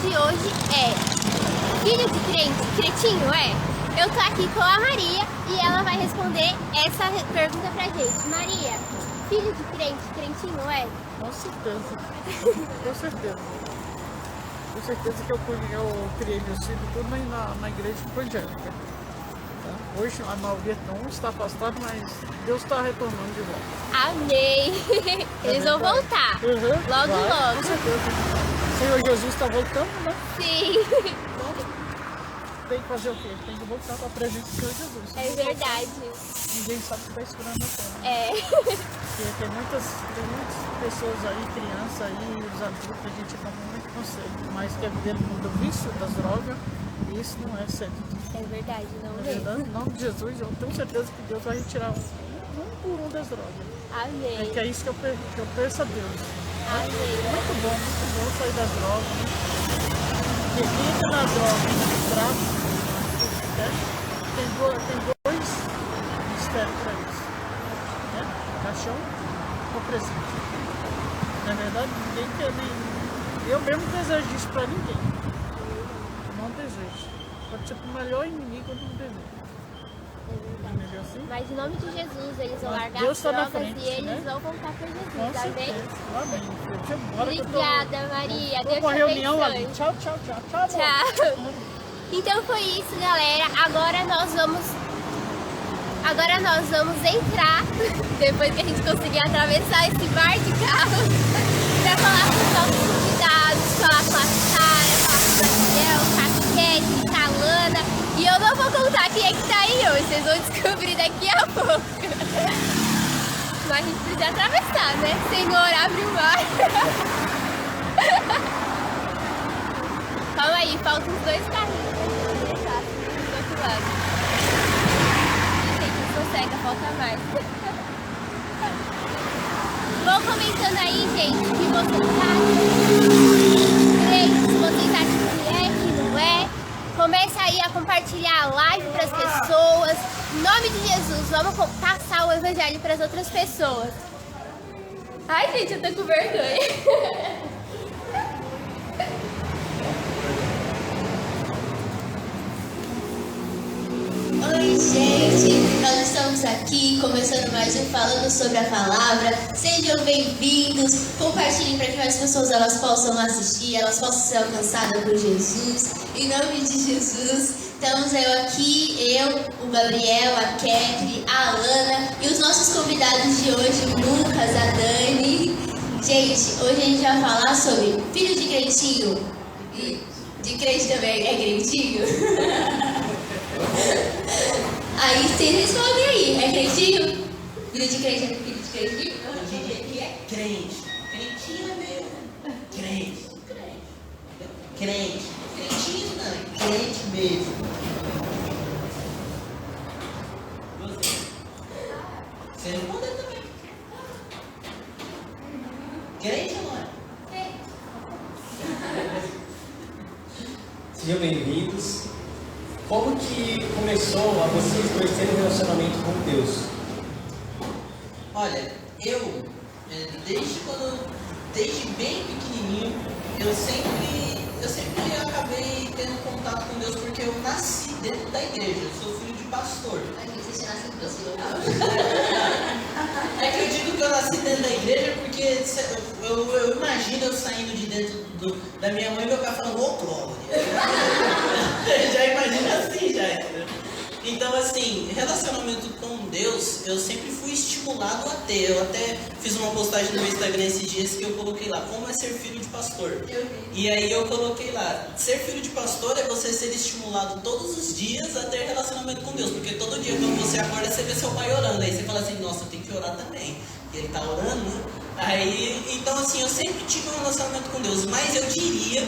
de hoje é: filho de crente, cretinho é? Eu tô aqui com a Maria e ela vai responder essa pergunta pra gente. Maria, filho de crente, crentinho é? Com certeza. Com certeza. Com certeza que eu criei meus filhos tudo na igreja evangélica. Tá? Hoje a maioria não está afastada, mas Deus está retornando de volta. Amém! Eles vão voltar. Logo, Vai, logo. Com certeza. O Senhor Jesus está voltando, né? Sim. Então tem que fazer o quê? Tem que voltar para a presença do Senhor Jesus. É verdade. Ninguém sabe o que está esperando a terra. É. Porque tem muitas pessoas aí, crianças aí, os adultos, a gente dá muito conselho, mas quer viver no mundo do vício, das drogas, e isso não é certo. É verdade, não Na mesmo. verdade, em nome de Jesus, eu tenho certeza que Deus vai retirar um por um das drogas. Amém. É que é isso que eu peço a Deus. Amém. Muito bom sair das drogas. Porque quem entra na droga, tráfico, né? Tem dois mistérios para isso. Né? Paixão ou presente. Na verdade, ninguém quer nem. Eu mesmo não desejo isso para ninguém. Não desejo. Pode ser o melhor inimigo, eu não desejo. Entendeu assim? Mas em nome de Jesus, eles vão largar Deus as tá na drogas frente, e eles né? vão voltar para Com Jesus. Amém? certeza. Amém. Obrigada, Maria. Tô Deus com a te reunião ali. abençoe. Tchau, tchau, tchau. Tchau, amor. Tchau. Então foi isso, galera. Agora nós vamos entrar, depois que a gente conseguir atravessar esse mar de carro, para falar com os nossos convidados, falar com a Sara, falar com o Daniel, com a Kate, com a Lana. E eu não vou contar quem é que tá aí hoje, vocês vão descobrir daqui a pouco. Mas a gente precisa atravessar, né? Senhor, abre o mar. Calma aí, faltam os dois carrinhos. Vou deixar assim, do outro lado. Gente, eu sou cega, falta mais. Vão comentando aí, gente, que vocês acham. Se vocês acham que é, que não é. Começa aí a compartilhar a live para as pessoas. Em nome de Jesus, vamos passar o evangelho para as outras pessoas. Ai, gente, eu tô com vergonha. Oi, gente, nós estamos aqui começando mais um Falando sobre a Palavra. Sejam bem-vindos, compartilhem para que mais pessoas elas possam assistir, elas possam ser alcançadas por Jesus. Em nome de Jesus, estamos o Gabriel, a Ketri, a Alana e os nossos convidados de hoje, o Lucas, a Dani. Gente, hoje a gente vai falar sobre filho de crentinho e de crente também, é crentinho? Aí vocês respondem aí, é crentinho? Filho de crente é filho de crentinho? Eu diria que é crente. Crentinho é mesmo. Crente. Crente. Crentinho não, crente mesmo. Você respondeu também. Crente ou não é? Sejam bem-vindos. Como que começou a vocês conhecerem o relacionamento com Deus? Olha, desde bem pequenininho, eu sempre acabei tendo contato com Deus porque eu nasci dentro da igreja, eu sou filho de pastor. Você nasceu no Brasil. É que eu digo que eu nasci dentro da igreja porque eu imagino eu saindo de dentro da minha mãe e meu pai falando, ô glória. Já imagino assim, já. Então, assim, relacionamento com Deus, eu sempre fui estimulado a ter. Eu até fiz uma postagem no meu Instagram esses dias que eu coloquei lá, como é ser filho de pastor. E aí eu coloquei lá, ser filho de pastor é você ser estimulado todos os dias a ter relacionamento com Deus. Porque todo dia quando você acorda, você vê seu pai orando. Aí você fala assim, nossa, eu tenho que orar também. E ele tá orando, né? Aí, então assim, eu sempre tive um relacionamento com Deus. Mas eu diria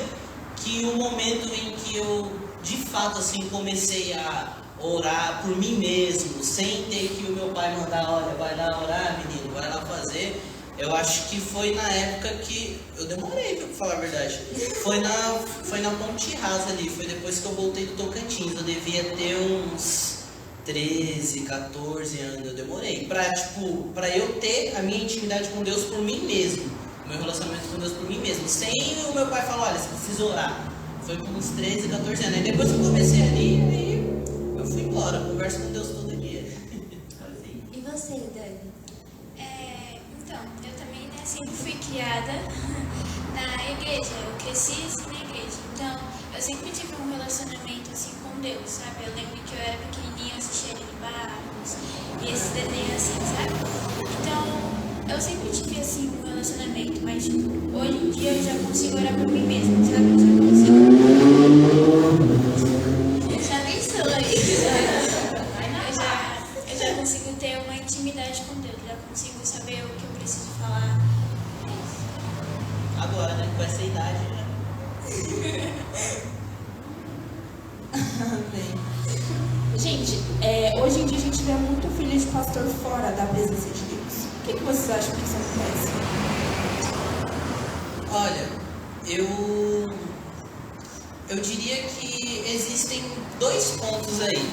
que o momento em que eu, de fato, assim, comecei a orar por mim mesmo, sem ter que o meu pai mandar, olha, vai lá orar, menino, vai lá fazer. Eu acho que foi na época que eu demorei, pra falar a verdade. Foi na Ponte Rasa ali, foi depois que eu voltei do Tocantins. Eu devia ter uns 13, 14 anos, eu demorei. Pra eu ter a minha intimidade com Deus por mim mesmo. O meu relacionamento com Deus por mim mesmo. Sem o meu pai falar, olha, você precisa orar. Foi com uns 13, 14 anos. Aí depois que eu comecei ali, aí eu fui embora. Converso com Deus todo dia. Assim. E você, Dani? Então, eu também, né, sempre fui criada na igreja. Eu cresci assim na igreja. Então, eu sempre tive um relacionamento assim com Deus, sabe? Eu lembro que eu era pequenininha, eu assistia Aline Barros e esses desenhos assim, sabe? Então, eu sempre tive assim um relacionamento, mas tipo, hoje em dia eu já consigo orar por mim mesma, sabe? Já pensou aí? Eu já consigo ter uma intimidade com Deus, já consigo saber o que eu preciso falar. Agora, né? Com essa idade, né? Gente, hoje em dia a gente vê muito filho de pastor fora da presença de Deus. O que vocês acham que isso acontece? Olha, eu diria que existem 2 pontos aí.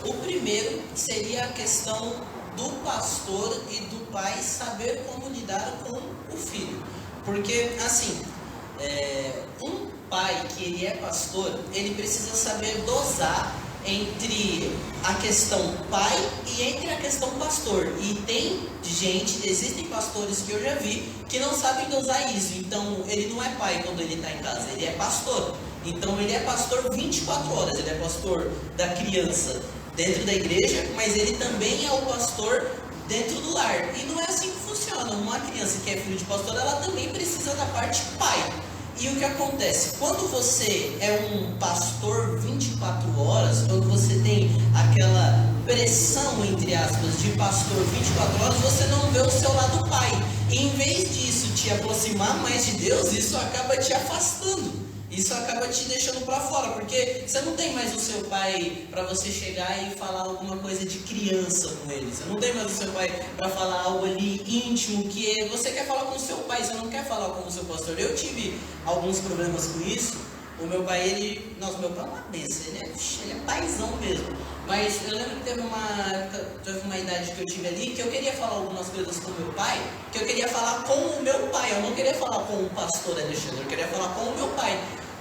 O primeiro seria a questão do pastor e do pai saber como lidar com o filho. Porque, assim, um pai que ele é pastor, ele precisa saber dosar entre a questão pai e entre a questão pastor. E existem pastores que eu já vi que não sabem dosar isso. Então, ele não é pai quando ele está em casa, ele é pastor. Então, ele é pastor 24 horas, ele é pastor da criança dentro da igreja, mas ele também é o pastor dentro do lar. E não é assim que funciona. Uma criança que é filho de pastor, ela também precisa da parte pai. E o que acontece? Quando você é um pastor 24 horas, quando você tem aquela pressão, entre aspas, de pastor 24 horas, você não vê o seu lado pai. E em vez disso te aproximar mais de Deus, isso acaba te afastando. Isso acaba te deixando para fora, porque você não tem mais o seu pai para você chegar e falar alguma coisa de criança com ele. Você não tem mais o seu pai para falar algo ali íntimo, que você quer falar com o seu pai, você não quer falar com o seu pastor. Eu tive alguns problemas com isso. O meu pai, meu pai é uma benção, ele é paizão mesmo. Mas eu lembro que teve uma idade que eu tive ali, que eu queria falar algumas coisas com o meu pai, que eu queria falar com o meu pai, eu não queria falar com o pastor Alexandre, eu queria falar com o meu pai.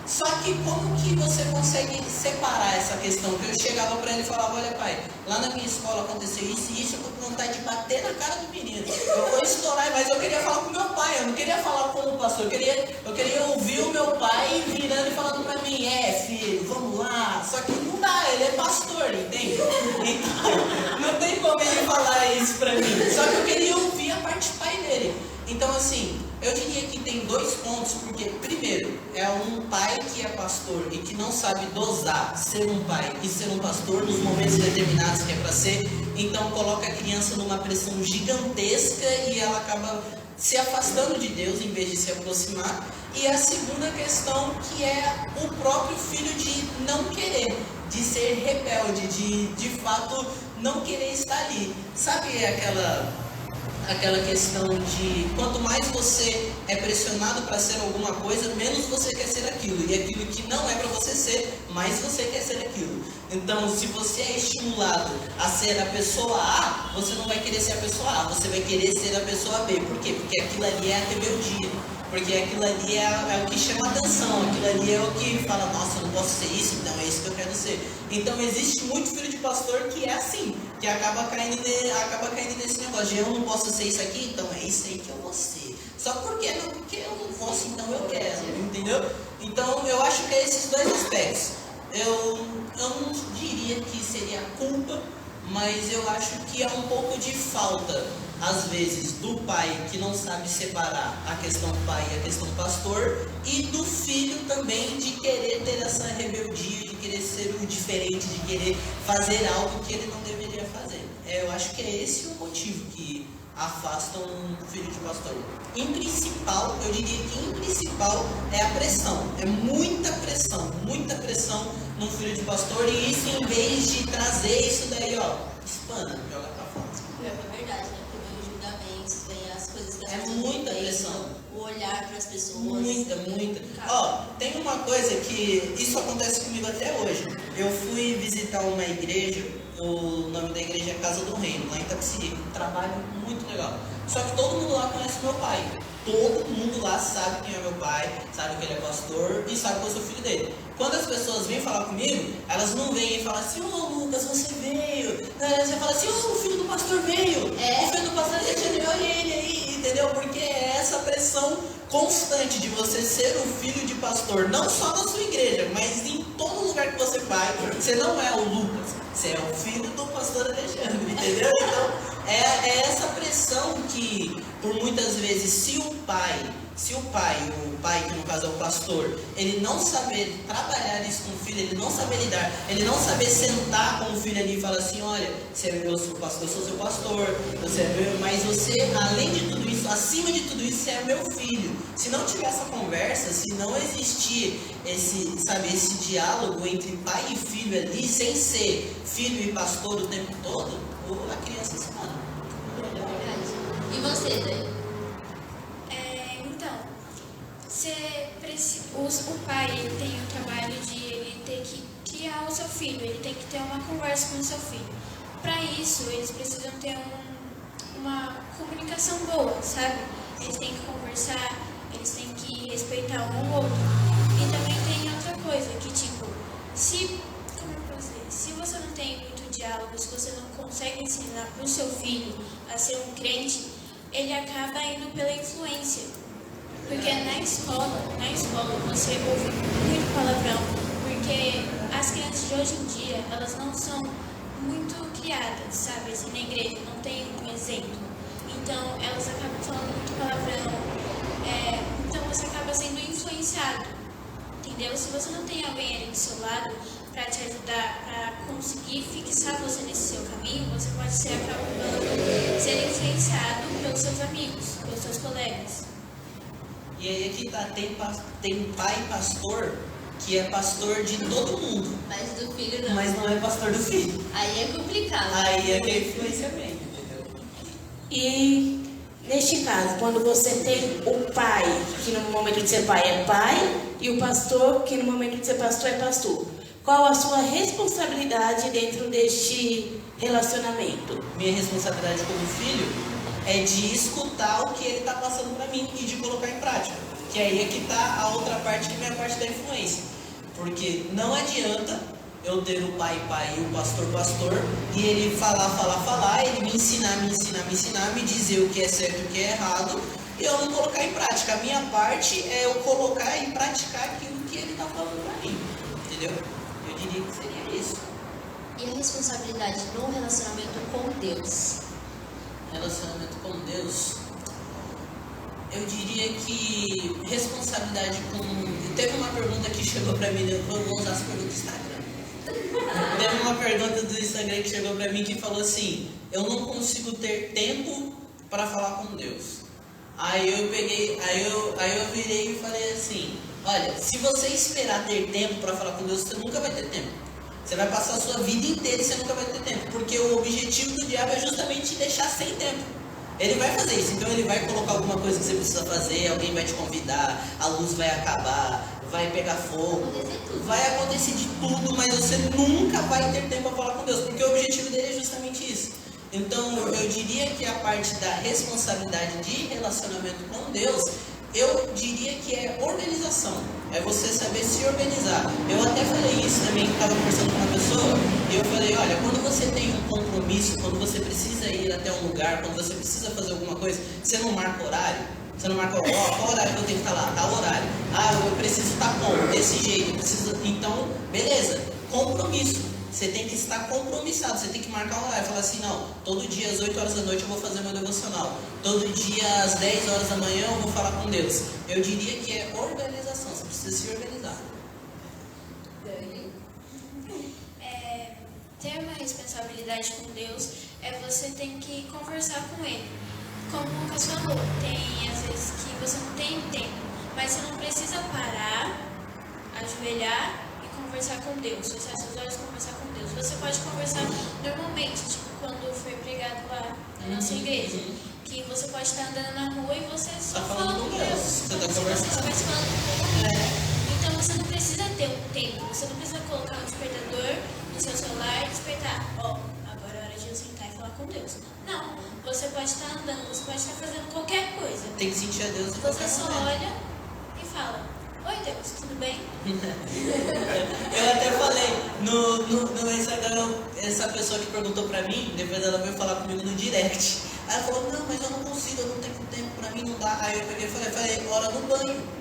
Só que como que você consegue separar essa questão? Que eu chegava para ele e falava, olha pai, lá na minha escola aconteceu isso e isso, eu tô com vontade de bater na cara do menino. Eu vou estourar, mas eu queria falar com o meu pai, eu não queria falar com o pastor, eu queria ouvir o meu pai virando e falando para mim, filho, vamos lá. Só que não dá, ele é pastor, entende? Então, não tem como ele falar isso para mim. Só que eu queria ouvir a parte pai dele. Então assim, eu diria que tem 2 pontos, porque primeiro, é um pai que é pastor e que não sabe dosar ser um pai e ser um pastor nos momentos determinados que é para ser, então coloca a criança numa pressão gigantesca e ela acaba se afastando de Deus em vez de se aproximar. E a segunda questão, que é o próprio filho de não querer, de ser rebelde, de fato não querer estar ali. Sabe aquela questão de quanto mais você é pressionado para ser alguma coisa, menos você quer ser aquilo. E aquilo que não é para você ser, mais você quer ser aquilo. Então, se você é estimulado a ser a pessoa A, você não vai querer ser a pessoa A, você vai querer ser a pessoa B. Por quê? Porque aquilo ali é a rebeldia. Porque aquilo ali é o que chama atenção, aquilo ali é o que fala, nossa, eu não posso ser isso, então é isso que eu quero ser. Então existe muito filho de pastor que é assim, que acaba caindo nesse negócio de eu não posso ser isso aqui, então é isso aí que eu vou ser. Só porque não, porque eu não posso, então eu quero, entendeu? Então eu acho que é esses 2 aspectos. Eu não diria que seria culpa, mas eu acho que é um pouco de falta, às vezes, do pai que não sabe separar a questão pai e a questão pastor, e do filho também de querer ter essa rebeldia, de querer ser o diferente, de querer fazer algo que ele não deveria fazer. Eu acho que é esse o motivo que afasta um filho de pastor. Em principal, eu diria que em principal é a pressão. É muita pressão num filho de pastor, e isso em vez de trazer isso daí, espana, joga pra fora. É verdade, né? Porque vem os julgamentos, vem as coisas que as É pessoas muita pensam, pressão. o olhar para as pessoas. Muita. Tem uma coisa que isso acontece comigo até hoje. Eu fui visitar uma igreja, o nome da igreja é Casa do Reino, lá em Itapecerica. Um trabalho muito legal. Só que todo mundo lá conhece meu pai. Todo mundo lá sabe quem é meu pai, sabe sabe que ele é pastor e sabe que eu sou filho dele. Quando as pessoas vêm falar comigo, elas não vêm e falam assim, Lucas, você veio. Você fala assim, o filho do pastor veio. O filho do pastor veio, olha ele aí, entendeu? Porque é essa pressão constante de você ser o filho de pastor, não só na sua igreja, mas em todo lugar que você vai. Você não é o Lucas, você é o filho do pastor Alexandre, entendeu? Então, é essa pressão que, por muitas vezes, se o pai que no caso é o pastor, ele não saber trabalhar isso com o filho, ele não saber lidar, ele não saber sentar com o filho ali e falar assim, olha, eu sou seu pastor, você é meu, mas você, além de tudo isso, acima de tudo isso, você é meu filho. Se não tiver essa conversa, se não existir esse diálogo entre pai e filho ali, sem ser filho e pastor o tempo todo, a criança se manda. E você, Dani? O pai ele tem o trabalho de ele ter que criar o seu filho, ele tem que ter uma conversa com o seu filho. Para isso, eles precisam ter uma comunicação boa, sabe? Eles têm que conversar, eles têm que respeitar um ao outro. E também tem outra coisa, que tipo, se você não tem muito diálogo, se você não consegue ensinar para o seu filho a ser um crente, ele acaba indo pela influência. Porque na escola você ouve muito palavrão, porque as crianças de hoje em dia, elas não são muito criadas, sabe, assim, na igreja, não tem um exemplo. Então, elas acabam falando muito palavrão, então você acaba sendo influenciado, entendeu? Se você não tem alguém ali do seu lado para te ajudar, para conseguir fixar você nesse seu caminho, você pode ser ser influenciado pelos seus amigos, pelos seus colegas. E aí aqui tem pai pastor que é pastor de todo mundo. Mas do filho não. Mas não é pastor do filho. Aí é complicado. Aí é que é influenciamento, entendeu? E neste caso, quando você tem o pai, que no momento de ser pai é pai, e o pastor, que no momento de ser pastor é pastor, qual a sua responsabilidade dentro deste relacionamento? Minha responsabilidade como filho é de escutar o que ele está passando para mim e de colocar em prática. Que aí é que está a outra parte, que é a minha parte da influência. Porque não adianta eu ter o pai e o pastor, e ele falar, ele me ensinar, me dizer o que é certo e o que é errado, e eu não colocar em prática. A minha parte é eu colocar e praticar aquilo que ele está falando para mim. Entendeu? Eu diria que seria isso. E a responsabilidade no relacionamento com Deus? Relacionamento com Deus, eu diria que responsabilidade com... Teve uma pergunta que chegou pra mim, eu vou usar as perguntas do Instagram. Teve uma pergunta do Instagram que chegou pra mim que falou assim, eu não consigo ter tempo para falar com Deus. Aí eu virei e falei assim, olha, se você esperar ter tempo para falar com Deus, você nunca vai ter tempo. Você vai passar a sua vida inteira e você nunca vai ter tempo. Porque o objetivo do diabo é justamente te deixar sem tempo. Ele vai fazer isso. Então ele vai colocar alguma coisa que você precisa fazer, alguém vai te convidar, a luz vai acabar, vai pegar fogo, vai acontecer de tudo, mas você nunca vai ter tempo para falar com Deus. Porque o objetivo dele é justamente isso. Então eu diria que a parte da responsabilidade de relacionamento com Deus, eu diria que é organização. É você saber se organizar. Eu até falei isso também, que estava conversando com uma pessoa, e eu falei, olha, quando você tem um compromisso, quando você precisa ir até um lugar, quando você precisa fazer alguma coisa, você não marca horário. Você não marca, qual horário que eu tenho que estar lá? Tal horário. Eu preciso estar desse jeito, então, beleza, compromisso. Você tem que estar compromissado, você tem que marcar um horário, falar assim, não, todo dia às 8 horas da noite eu vou fazer meu devocional, todo dia às 10 horas da manhã eu vou falar com Deus. Eu diria que é organização, você precisa se organizar. Ter uma responsabilidade com Deus é você ter que conversar com Ele. Como o Lucas falou, tem às vezes que você não tem tempo, mas você não precisa parar, ajoelhar e conversar com Deus, fechar seus olhos e conversar com Deus. Você pode conversar normalmente, tipo quando foi pregado lá na nossa igreja, que você pode estar andando na rua e você só falando com Deus. Você está conversando. Você vai falando com Deus. Então você não precisa ter um tempo, você não precisa colocar um despertador no seu celular e despertar. Agora é hora de eu sentar e falar com Deus. Não, você pode estar andando, você pode estar fazendo qualquer coisa. Tem que sentir a Deus. Você só olha e fala, Deus, tudo bem? Eu até falei no Instagram, essa pessoa que perguntou pra mim, depois ela veio falar comigo no direct. Aí ela falou, não, mas eu não consigo, eu não tenho tempo, pra mim não dá. Aí eu peguei e falei, hora do banho.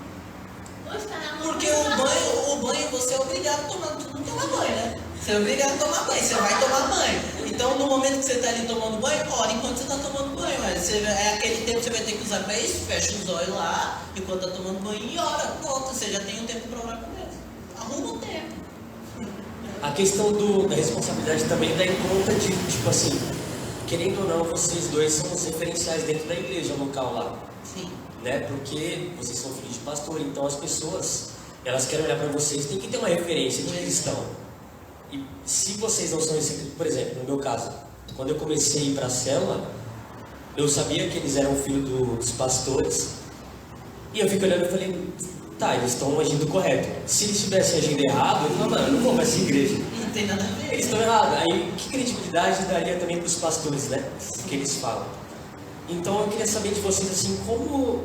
Porque o banho você é obrigado a tomar, tu não toma banho, né? Você é obrigado a tomar banho, você vai tomar banho. Então no momento que você está ali tomando banho, ora enquanto você está tomando banho. É aquele tempo que você vai ter que usar para isso, fecha os olhos lá, enquanto está tomando banho e ora, pronto, você já tem um tempo para orar com Deus. Arruma o tempo. A questão da responsabilidade também dá em conta de, tipo assim, querendo ou não, vocês dois são os referenciais dentro da igreja local lá. Sim. Né? Porque vocês são filhos de pastor, então as pessoas, elas querem olhar para vocês, tem que ter uma referência de cristão. E se vocês não são esse, por exemplo, no meu caso, quando eu comecei a ir para a célula, eu sabia que eles eram filhos dos pastores, e eu fico olhando e falei, tá, eles estão agindo correto. Se eles estivessem agindo errado, eu falei, mano, eu não vou para essa igreja. Não tem nada a ver. Eles estão errados. Aí, que credibilidade daria também para os pastores, né? Que eles falam. Então, eu queria saber de vocês, assim, como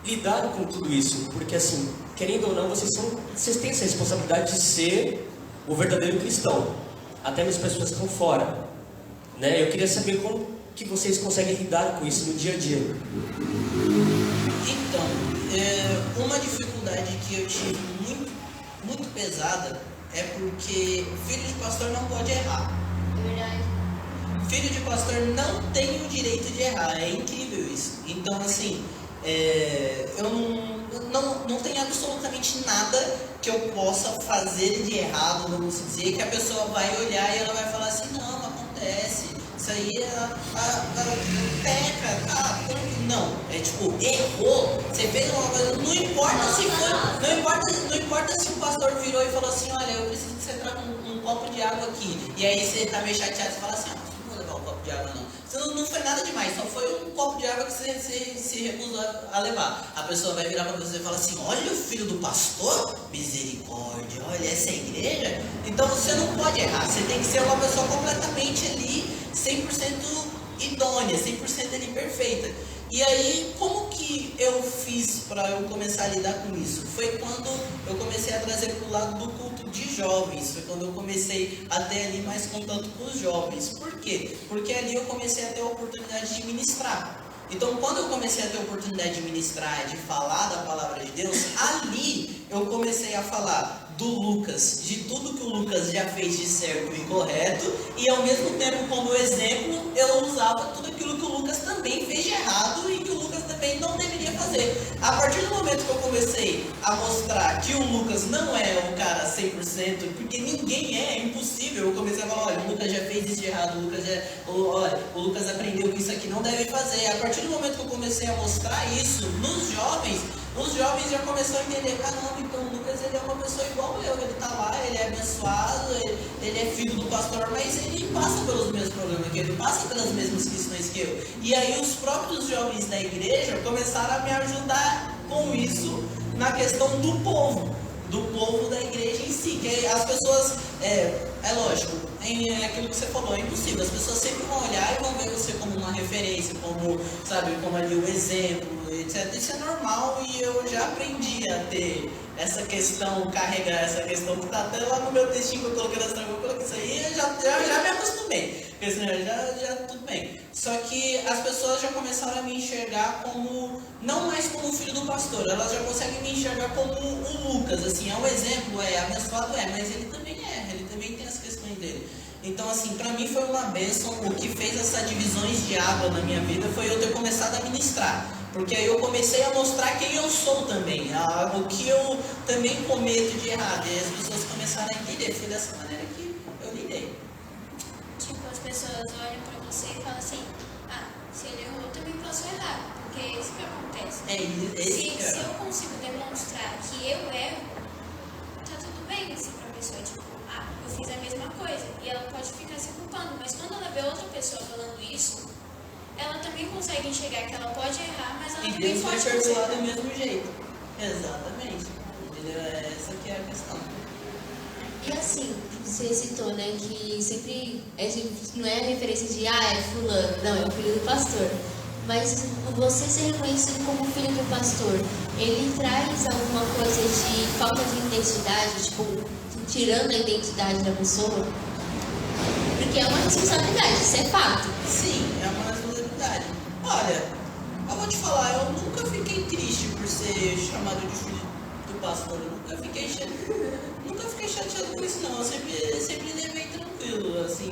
lidar com tudo isso. Porque, assim, querendo ou não, vocês têm essa responsabilidade de ser o verdadeiro cristão. Até mesmo pessoas que estão fora. Né? Eu queria saber como que vocês conseguem lidar com isso no dia a dia. Então, uma dificuldade que eu tive muito pesada é porque filho de pastor não pode errar. É verdade. Filho de pastor não tem o direito de errar, é incrível isso. Então, assim, eu não tem absolutamente nada que eu possa fazer de errado, vamos dizer, que a pessoa vai olhar e ela vai falar assim, não acontece, isso aí peca, tá, não, é tipo, errou, você fez uma coisa, não importa se foi, não importa se o pastor virou e falou assim, olha, eu preciso que você traga um copo de água aqui, e aí você tá meio chateado, você fala assim, não vou levar um copo de água não. Não foi nada demais, só foi um copo de água que você se recusou a levar. A pessoa vai virar para você e falar assim, olha o filho do pastor, misericórdia, olha essa igreja. Então você não pode errar, você tem que ser uma pessoa completamente ali, 100% idônea, 100% ali perfeita. E aí, como que eu fiz para eu começar a lidar com isso? Foi quando eu comecei a trazer para o lado do culto de jovens. Foi quando eu comecei a ter ali mais contato com os jovens. Por quê? Porque ali eu comecei a ter a oportunidade de ministrar. Então, quando eu comecei a ter a oportunidade de ministrar, de falar da palavra de Deus, ali eu comecei a falar do Lucas, de tudo que o Lucas já fez de certo e correto, e ao mesmo tempo, como exemplo, eu usava tudo aquilo que o Lucas também fez de errado e que o Lucas também não deveria fazer. A partir do momento que eu comecei a mostrar que o Lucas não é um cara 100%, porque ninguém é impossível, eu comecei a falar, olha, o Lucas já fez isso de errado, o Lucas aprendeu que isso aqui não deve fazer. A partir do momento que eu comecei a mostrar isso nos jovens, os jovens já começaram a entender, caramba, então o Lucas ele é uma pessoa igual eu, ele tá lá, ele é abençoado, ele é filho do pastor, mas ele passa pelos mesmos problemas que ele passa pelas mesmas questões que eu. E aí os próprios jovens da igreja começaram a me ajudar com isso na questão do povo da igreja em si, que as pessoas, é lógico, é aquilo que você falou, é impossível, as pessoas sempre vão olhar e vão ver você como uma referência, como ali o exemplo, etc. Isso é normal e eu já aprendi a ter essa questão, carregar essa questão que está até lá no meu textinho que eu coloquei nessa eu coloquei isso aí, eu já me acostumei, porque assim, já tudo bem. Só que as pessoas já começaram a me enxergar como, não mais como o filho do pastor, elas já conseguem me enxergar como o Lucas, assim, é um exemplo, abençoado mas ele também tem as questões dele. Então, assim, para mim foi uma bênção. O que fez essas divisões de água na minha vida foi eu ter começado a ministrar. Porque aí eu comecei a mostrar quem eu sou também, o que eu também cometo de errado. E as pessoas começaram a entender. Foi dessa maneira que eu lidei. Tipo, as pessoas olham pra você e falam assim, se ele errou, eu também posso errar. Porque é isso que acontece. Se eu consigo demonstrar que eu erro, tá tudo bem assim pra pessoa, tipo, eu fiz a mesma coisa. E ela pode ficar se culpando, mas quando ela vê outra pessoa falando isso, ela também consegue enxergar que ela pode errar, mas ela e também Deus pode vai perdoar consertar. do mesmo jeito. Exatamente. Entendeu? Essa que é a questão. E assim, você citou, né, que sempre não é a referência de, é fulano, não, é o filho do pastor. Mas você ser reconhecido como filho do pastor, ele traz alguma coisa de falta de identidade, tipo, tirando a identidade da pessoa, porque é uma responsabilidade, isso é fato. Sim, é uma responsabilidade. Olha, eu vou te falar, eu nunca fiquei triste por ser chamado de filho do pastor. Eu nunca fiquei chateado com isso, não. Eu sempre levei tranquilo, assim.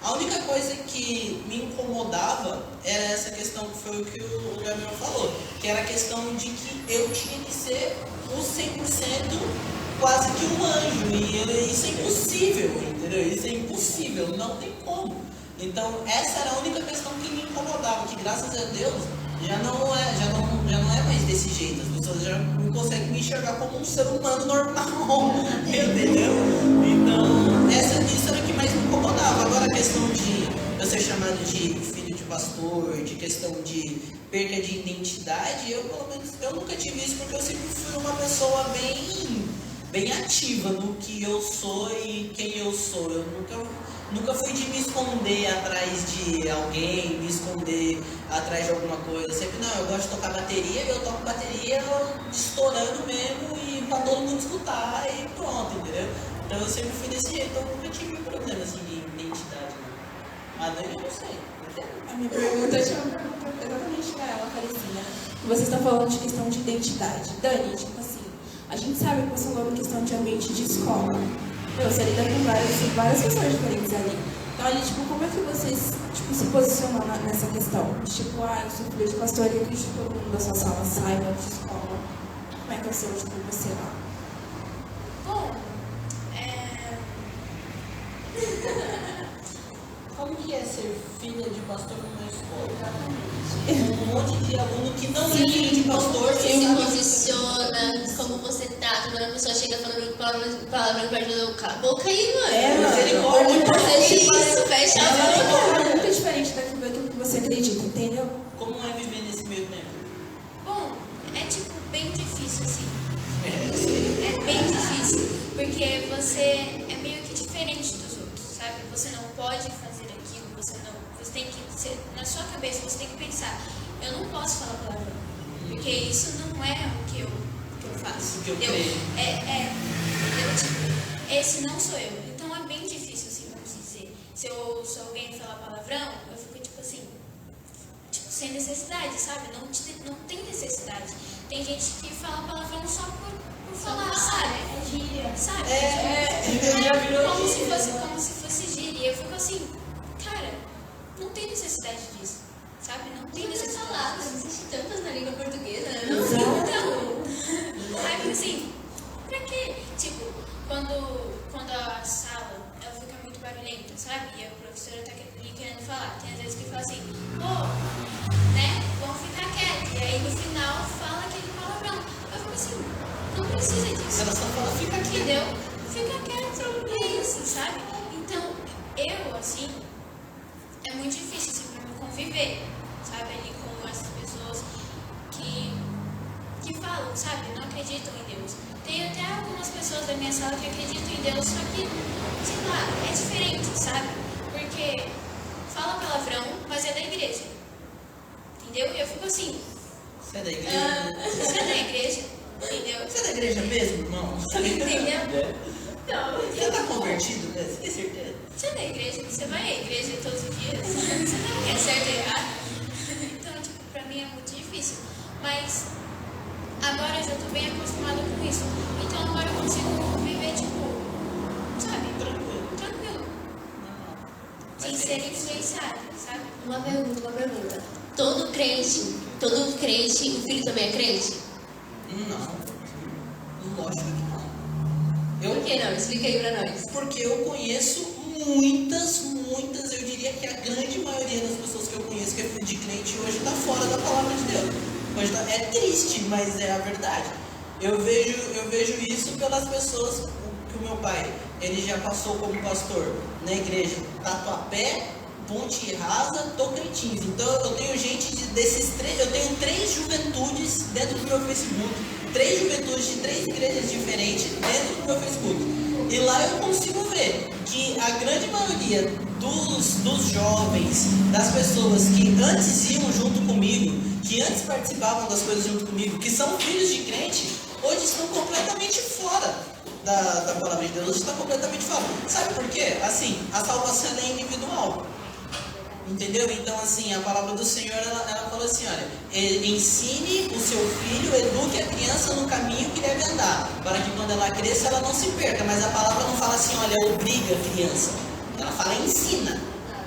A única coisa que me incomodava era essa questão que foi o que o Gabriel falou, que era a questão de que eu tinha que ser o 100% quase que um anjo, e isso é impossível, entendeu? Isso é impossível, não tem como. Então, essa era a única questão que me incomodava, que graças a Deus já não é mais desse jeito. As pessoas já não conseguem me enxergar como um ser humano normal, entendeu? Então, isso era o que mais me incomodava. Agora, a questão de eu ser chamado de filho de pastor, de questão de perca de identidade, eu pelo menos eu nunca tive isso, porque eu sempre fui uma pessoa bem ativa no que eu sou e quem eu sou. Eu nunca fui de me esconder atrás de alguém, me esconder atrás de alguma coisa. Sempre, não, eu gosto de tocar bateria, eu toco bateria estourando mesmo e pra todo mundo escutar e pronto, entendeu? Então eu sempre fui desse jeito, eu nunca tive problema assim de identidade. Mas daí eu não sei. A minha pergunta é exatamente para ela, Carezinha. Vocês estão falando de questão de identidade. Dani, tipo assim, a gente sabe que você falou em questão de ambiente de escola. Você lida com várias pessoas diferentes ali. Então, ali, tipo, como é que vocês se posicionam nessa questão? Tipo, eu sou filho de pastor e eu quis que todo mundo da sua sala saiba de escola. Como é que eu sou, tipo, você lá? Bom, Como que é ser filha de pastor numa escola? Um monte de aluno que não é filho de pastor, Você que se sabe posiciona, como você trata, quando a pessoa chega falando palavra perto do cala a boca aí, mano. misericórdia. Fazer isso, fecha a boca. É muito diferente daquilo que você acredita, entendeu? Como é viver nesse meio tempo? bom, é tipo bem difícil assim. É bem difícil, porque você é meio que diferente dos outros, sabe? Você não pode fazer aquilo, você tem que ser, na sua cabeça você tem que pensar, eu não posso falar palavrão, porque isso não é o que eu faço. O que eu entendeu? creio. Entendeu? Tipo, esse não sou eu. Então é bem difícil, assim, vamos dizer. Se eu ouço alguém falar palavrão, eu fico tipo assim, sem necessidade, sabe? Não tem necessidade. Tem gente que fala palavrão só por falar, sabe? É gíria. Sabe? Como se fosse gíria. Eu fico assim, cara, não tem necessidade disso, sabe? Não tem necessidade. Palavras, existem tantas na língua portuguesa, né? Então, aí assim, pra quê? Tipo, quando a sala ela fica muito barulhenta, sabe? E a professora tá ali querendo falar. Tem às vezes que fala assim, né? Vamos ficar quietos. E aí no final fala aquele palavrão. Eu fico assim, não precisa disso. Ela só fala, fica aqui. Entendeu? Fica quieto, é isso, sabe? Então, eu, assim, é muito difícil, assim, pra mim conviver, sabe? Ali com essas pessoas que falam, sabe? Não acreditam em Deus. Tem até algumas pessoas da minha sala que acreditam em Deus, só que, sei lá, é diferente, sabe? Porque fala palavrão, mas é da igreja. Entendeu? E eu fico assim, Você é da igreja? você é da igreja? Entendeu? Você é da igreja mesmo, irmão? Entendeu? Então, Você tá convertido, né? Você tem certeza? você é da igreja, você vai à igreja todos os dias, você não quer certo e errado. Então, tipo, pra mim é muito difícil. Mas agora eu já tô bem acostumada com isso. Então agora eu consigo viver, tipo, sabe? Tranquilo. Sem ser influenciada, sabe? Uma pergunta. Todo crente, o filho também é crente? Não. Lógico que não. Por que não? Explica aí pra nós. Porque eu conheço muitas, eu diria que a grande maioria das pessoas que eu conheço que é filho de crente hoje está fora da palavra de Deus. É triste, mas é a verdade. Eu vejo isso pelas pessoas que o meu pai, ele já passou como pastor na igreja Tatuapé, Ponte Rasa, Tocantins. Então eu tenho gente eu tenho 3 juventudes dentro do meu Facebook. 3 juventudes de 3 igrejas diferentes dentro do meu Facebook. E lá eu consigo ver que a grande maioria dos jovens, das pessoas que antes iam junto comigo, que antes participavam das coisas junto comigo, que são filhos de crente, hoje estão completamente fora da palavra de Deus está completamente fora. Sabe por quê? Assim, a salvação é individual. Entendeu? Então, assim, a palavra do Senhor, ela falou assim, olha, ensine o seu filho, eduque a criança no caminho que deve andar, para que quando ela cresça, ela não se perca. Mas a palavra não fala assim, olha, obriga a criança. Ela fala ensina.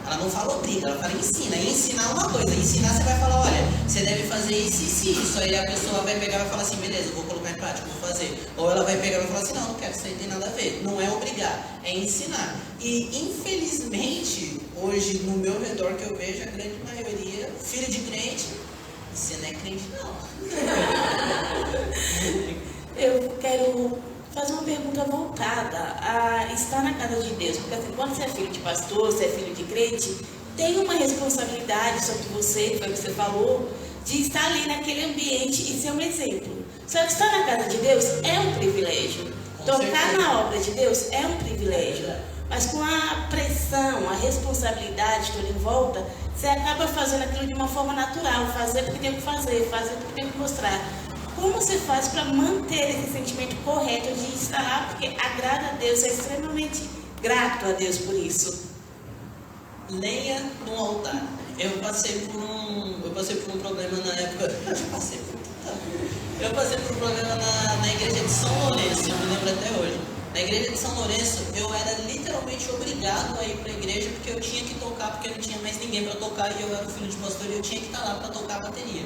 Ela não fala obriga, ela fala ensina. E ensinar uma coisa, ensinar você vai falar, olha, você deve fazer isso e isso. Aí a pessoa vai pegar e vai falar assim, beleza, vou colocar em prática, vou fazer. Ou ela vai pegar e vai falar assim, não quero, isso aí não tem nada a ver. Não é obrigar, é ensinar. E infelizmente, hoje no meu redor que eu vejo, a grande maioria, filho de crente, você não é crente não. Eu quero fazer uma pergunta voltada a estar na casa de Deus. Porque assim, quando você é filho de pastor, você é filho de crente, tem uma responsabilidade sobre você, foi o que você falou, de estar ali naquele ambiente e ser um exemplo. Só que estar na casa de Deus é um privilégio. Tocar na obra de Deus é um privilégio. Mas com a pressão, a responsabilidade toda em volta, você acaba fazendo aquilo de uma forma natural. Fazer porque tem que fazer porque tem que mostrar. Como você faz para manter esse sentimento correto de estar lá? Porque agrada a Deus, é extremamente grato a Deus por isso. Lenha no altar. Eu passei por um problema na época. Eu passei por um problema na igreja de São Lourenço, eu me lembro até hoje. Na igreja de São Lourenço, eu era literalmente obrigado a ir para a igreja porque eu tinha que tocar, porque não tinha mais ninguém para tocar e eu era o filho de pastor e eu tinha que estar lá para tocar a bateria.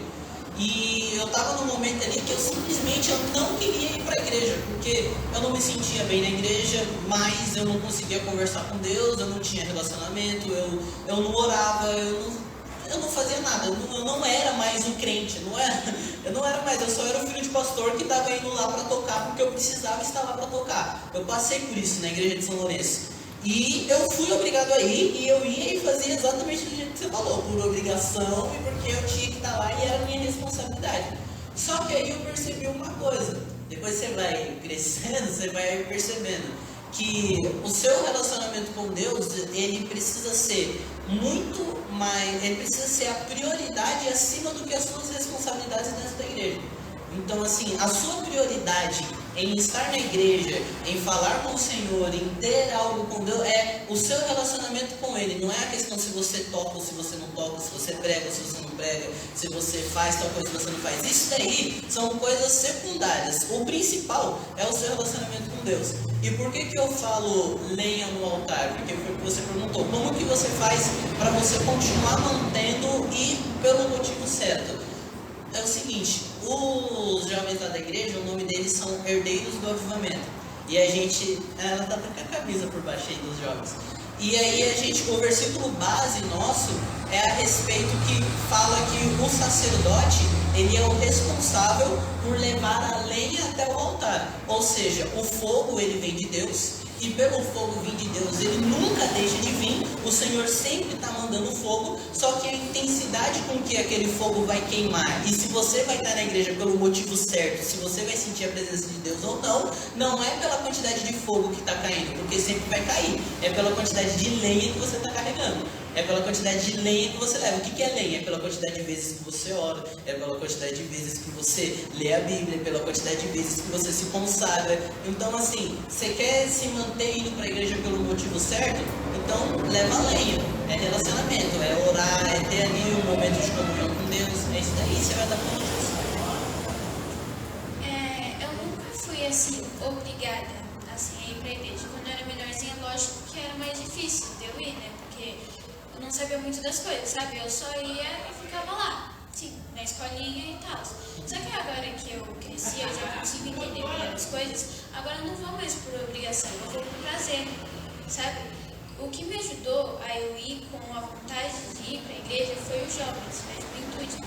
E eu estava num momento ali que eu simplesmente não queria ir para a igreja, porque eu não me sentia bem na igreja, mas eu não conseguia conversar com Deus, eu não tinha relacionamento, eu não orava, eu não fazia nada, eu não era mais um crente, eu não era mais, eu só era um filho de pastor que estava indo lá para tocar porque eu precisava estar lá para tocar. Eu passei por isso na igreja de São Lourenço. E eu fui obrigado a ir, e eu ia e fazia exatamente do jeito que você falou, por obrigação e porque eu tinha que estar lá e era minha responsabilidade. Só que aí eu percebi uma coisa, depois você vai crescendo, você vai percebendo que o seu relacionamento com Deus, ele precisa ser muito mais, ele precisa ser a prioridade acima do que as suas responsabilidades dentro da igreja. Então, assim, a sua prioridade em estar na igreja, em falar com o Senhor, em ter algo com Deus, é o seu relacionamento com Ele. Não é a questão se você toca ou se você não toca, se você prega ou se você não prega, se você faz tal coisa ou se você não faz. Isso daí são coisas secundárias. O principal é o seu relacionamento com Deus. E por que eu falo lenha no altar? Porque foi o que você perguntou. Como que você faz para você continuar mantendo e pelo motivo certo? É o seguinte, os jovens lá da igreja, o nome deles são Herdeiros do Avivamento. E a gente, ela tá até com a camisa por baixo aí dos jovens. E aí o versículo base nosso é a respeito que fala que o sacerdote, ele é o responsável por levar a lenha até o altar. Ou seja, o fogo, ele vem de Deus. E pelo fogo vir de Deus, ele nunca deixa de vir. O Senhor sempre está mandando fogo, só que a intensidade com que aquele fogo vai queimar, e se você vai estar na igreja pelo motivo certo, se você vai sentir a presença de Deus ou não, não é pela quantidade de fogo que está caindo, porque sempre vai cair, é pela quantidade de lenha que você está carregando, é pela quantidade de lenha que você leva. O que é lenha? É pela quantidade de vezes que você ora, é pela quantidade de vezes que você lê a Bíblia, é pela quantidade de vezes que você se consagra. Então, assim, você quer se manter indo para a igreja pelo motivo certo? Então, leva a lenha. É relacionamento, é orar, é ter ali um momento de comunhão com Deus. É isso daí, você vai dar conta disso. Eu nunca fui, assim, obrigada, assim, a ir para a igreja. Quando eu era menorzinha, lógico que era mais difícil de eu ir, né? Porque eu não sabia muito das coisas, sabe? Eu só ia e ficava lá, sim, na escolinha e tal. Só que agora que eu cresci, eu já consigo entender melhor as coisas, agora eu não vou mais por obrigação, eu vou por prazer, sabe? O que me ajudou a eu ir com a vontade de ir para a igreja foi os jovens, a juventude.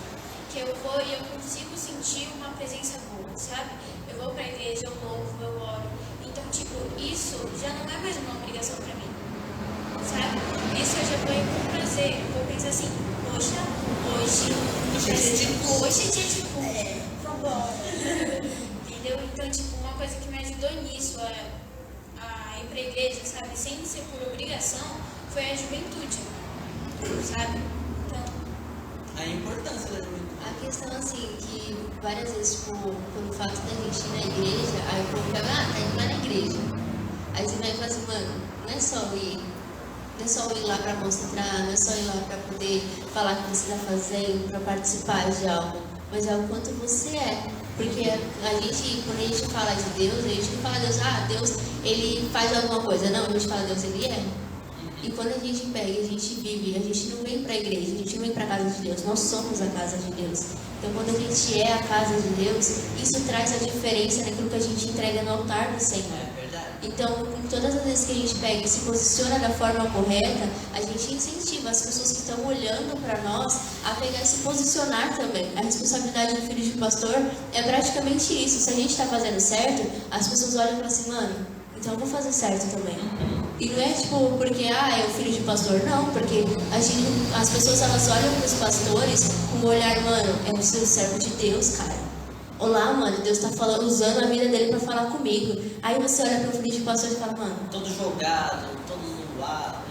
Que eu vou e eu consigo sentir uma presença boa, sabe? Eu vou para a igreja, eu louvo, eu oro. Então, tipo, isso já não é mais uma obrigação para mim, sabe? Isso eu já vou ir com prazer. Eu vou pensar assim, poxa, hoje é dia de culto. Vambora. Entendeu? Então, tipo, uma coisa que me ajudou nisso, a ir pra igreja, sabe? Sem ser por obrigação, foi a juventude, sabe? Então... A importância da juventude. A questão, assim, que várias vezes, tipo, pelo fato da gente ir na igreja, aí o povo fala, tá indo lá na igreja. não é só ir lá para mostrar, não é só ir lá para poder falar o que você está fazendo, para participar de algo, mas é o quanto você é. Porque quando a gente fala de Deus, a gente não fala Deus, ele faz alguma coisa. Não, a gente fala Deus, ele é. E quando a gente pega, a gente vive, a gente não vem para a igreja, a gente não vem para a casa de Deus, nós somos a casa de Deus. Então, quando a gente é a casa de Deus, isso traz a diferença naquilo que a gente entrega no altar do Senhor. Então, todas as vezes que a gente pega e se posiciona da forma correta, a gente incentiva as pessoas que estão olhando para nós a pegar e se posicionar também. A responsabilidade do filho de pastor é praticamente isso. Se a gente está fazendo certo, as pessoas olham para assim, mano, então eu vou fazer certo também. E não é tipo porque, é o filho de pastor, não, porque as pessoas elas olham para os pastores com o olhar, mano, é o seu servo de Deus, cara. Olá, mano, Deus tá usando a vida dele pra falar comigo. Aí você olha pro filho de pastor e fala, mano, todo jogado, todo zoado.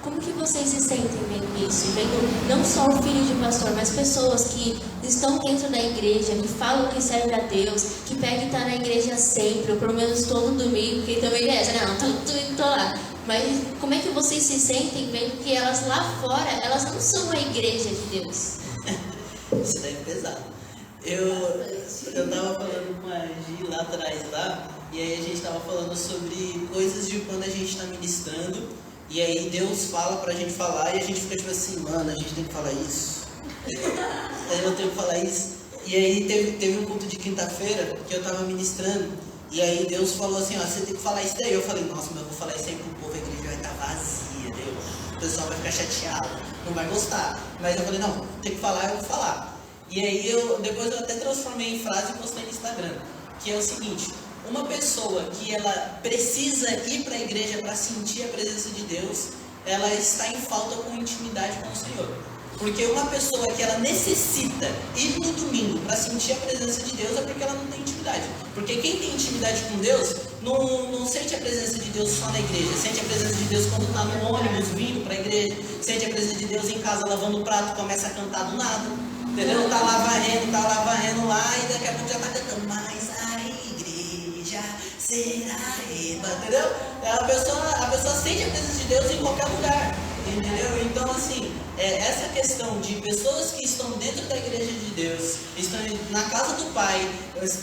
Como que vocês se sentem vendo isso? Vendo não só o filho de pastor, mas pessoas que estão dentro da igreja, que falam que serve a Deus, que pegam e tá na igreja sempre, ou pelo menos todo domingo, que também é essa, não, tô lá. Mas como é que vocês se sentem vendo que elas lá fora, elas não são a igreja de Deus? Isso daí é pesado. Eu tava falando com a Gi lá atrás, e aí a gente tava falando sobre coisas de quando a gente tá ministrando, e aí Deus fala pra gente falar, e a gente fica tipo assim, mano, a gente tem que falar isso. Eu tenho que falar isso. E aí teve um culto de quinta-feira que eu tava ministrando, e aí Deus falou assim, você tem que falar isso daí. Eu falei, nossa, mas eu vou falar isso aí pro povo, a igreja vai estar vazia, Deus. O pessoal vai ficar chateado, não vai gostar. Mas eu falei, não, tem que falar, eu vou falar. E aí depois eu até transformei em frase e postei no Instagram, que é o seguinte, uma pessoa que ela precisa ir para a igreja para sentir a presença de Deus, ela está em falta com intimidade com o Senhor. Porque uma pessoa que ela necessita ir no domingo para sentir a presença de Deus é porque ela não tem intimidade. Porque quem tem intimidade com Deus não sente a presença de Deus só na igreja, sente a presença de Deus quando está no ônibus vindo para a igreja, sente a presença de Deus em casa lavando o prato, começa a cantar do nada. Entendeu? Tá lá varrendo lá e daqui a pouco já tá cantando, mas a igreja será reba, entendeu? A pessoa sente a presença de Deus em qualquer lugar, entendeu? Então assim, essa questão de pessoas que estão dentro da igreja de Deus, estão na casa do Pai,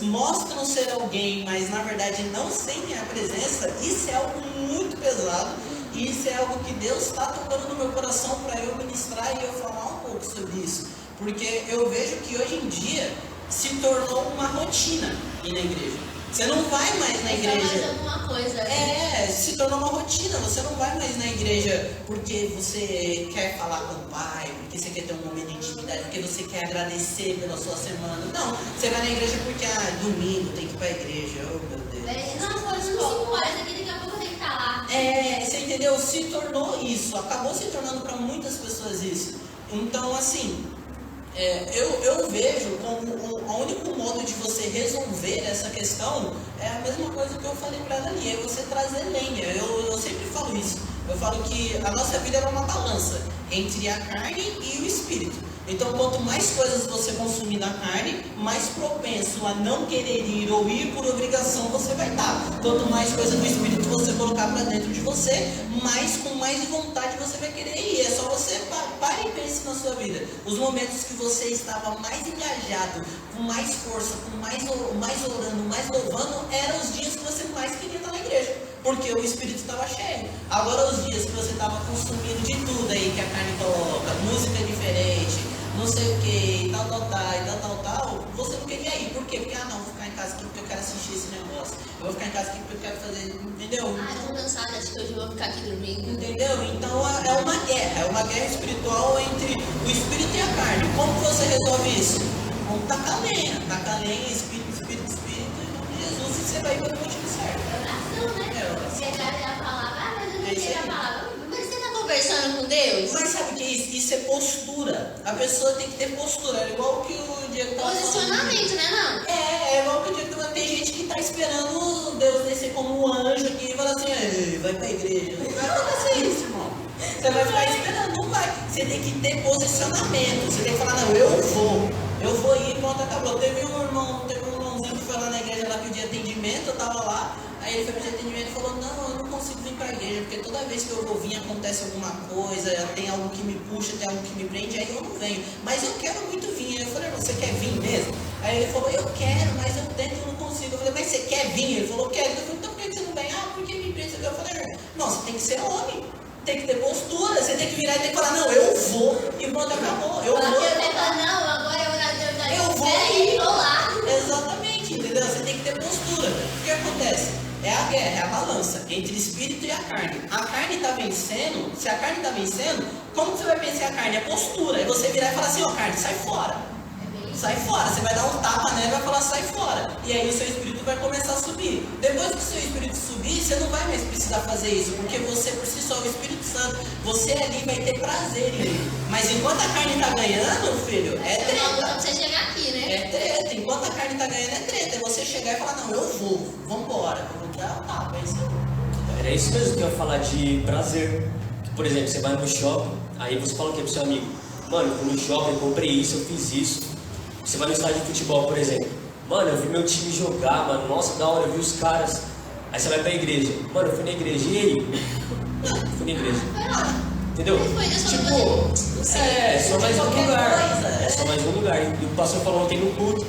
mostram ser alguém, mas na verdade não sentem a presença, isso é algo muito pesado. E isso é algo que Deus está tocando no meu coração para eu ministrar e eu falar um pouco sobre isso. Porque eu vejo que hoje em dia se tornou uma rotina ir na igreja. Você não vai mais na igreja. Mais alguma coisa. Se tornou uma rotina. Você não vai mais na igreja porque você quer falar com o Pai, porque você quer ter um momento de intimidade, porque você quer agradecer pela sua semana. Não, você vai na igreja porque domingo tem que ir para a igreja. Oh, meu Deus. Não, pode 5 horas aqui, daqui a pouco eu tenho que estar lá. Você entendeu? Se tornou isso. Acabou se tornando para muitas pessoas isso. Então, assim, eu vejo como o único modo de você resolver essa questão é a mesma coisa que eu falei para ela ali, é você trazer lenha. Eu sempre falo isso. Eu falo que a nossa vida é uma balança entre a carne e o espírito. Então, quanto mais coisas você consumir na carne, mais propenso a não querer ir ou ir por obrigação você vai estar. Quanto mais coisa do espírito você colocar para dentro de você, com mais vontade você vai querer ir. É só você pare e pense na sua vida. Os momentos que você estava mais engajado, com mais força, com mais orando, mais louvando, eram os dias que você mais queria estar na igreja. Porque o espírito estava cheio. Agora os dias que você estava consumindo de tudo aí que a carne coloca, música diferente, não sei o que, e tal, você não queria ir. Por quê? Porque, não, vou ficar em casa aqui porque eu quero assistir esse negócio. Eu vou ficar em casa aqui porque eu quero fazer, entendeu? Tô cansada, acho que hoje eu vou ficar aqui dormindo. Entendeu? Então é uma guerra espiritual entre o espírito e a carne. Como você resolve isso? Vamos tacar lenha, espírito, em nome de Jesus, e você vai ir para o motivo certo. Oração, né? Chegar a palavra, mas eu não sei a palavra. Mas você está conversando com Deus? Mas sabe o que é isso? Isso é postura. A pessoa tem que ter postura. É igual que o Diego estava falando. Posicionamento, né, não? É igual que o Diego estava falando. Tem gente que está esperando Deus descer como um anjo aqui e falar assim, vai para a igreja. Não vai acontecer isso, irmão. Você vai ficar esperando, não vai. Você tem que ter posicionamento. Você tem que falar, não, eu vou ir, pronto, acabou. Teve um irmãozinho que foi lá na igreja lá que o dia atendimento, eu tava lá. Aí Aí ele foi pro entendimento e falou, não, eu não consigo vir pra igreja, porque toda vez que eu vou vir acontece alguma coisa, tem algo que me puxa, tem algo que me prende, aí eu não venho. Mas eu quero muito vir. Aí eu falei, você quer vir mesmo? Aí ele falou, eu quero, mas eu tento e não consigo. Eu falei, mas você quer vir? Ele falou, quero. Eu falei, então por que você não vem? Ah, porque me prende. Eu falei, não, você tem que ser homem. Tem que ter postura, você tem que virar e tem que falar, não, eu vou, e pronto, acabou. Eu vou. Não, agora eu vou ir lá. Exatamente, entendeu? Você tem que ter postura. O que acontece? É a guerra, é a balança entre espírito e a carne. A carne está vencendo, se a carne está vencendo, como que você vai vencer a carne? É postura. É você virar e falar assim, ó, carne, sai fora. Sai fora, você vai dar um tapa nela e vai falar, sai fora. E aí o seu espírito vai começar a subir. Depois que o seu espírito subir, você não vai mais precisar fazer isso, porque você por si só é o Espírito Santo. Você ali vai ter prazer em ele. Mas enquanto a carne está ganhando, filho, é treta. Pra você chegar aqui, né? É treta. Enquanto a carne está ganhando, é treta. É você chegar e falar, não, eu vou, vambora. Eu vou dar o tapa, é isso aí. Era isso mesmo que eu ia falar de prazer. Por exemplo, você vai no shopping, aí você fala o que pro seu amigo? Mano, eu fui no shopping, eu comprei isso, eu fiz isso. Você vai no estádio de futebol, por exemplo. Mano, eu vi meu time jogar, mano. Nossa, da hora, eu vi os caras. Aí você vai pra igreja. Mano, eu fui na igreja. E aí? Fui na igreja. Entendeu? Tipo, é só mais um lugar. É só mais um lugar. E o pastor falou ontem no culto.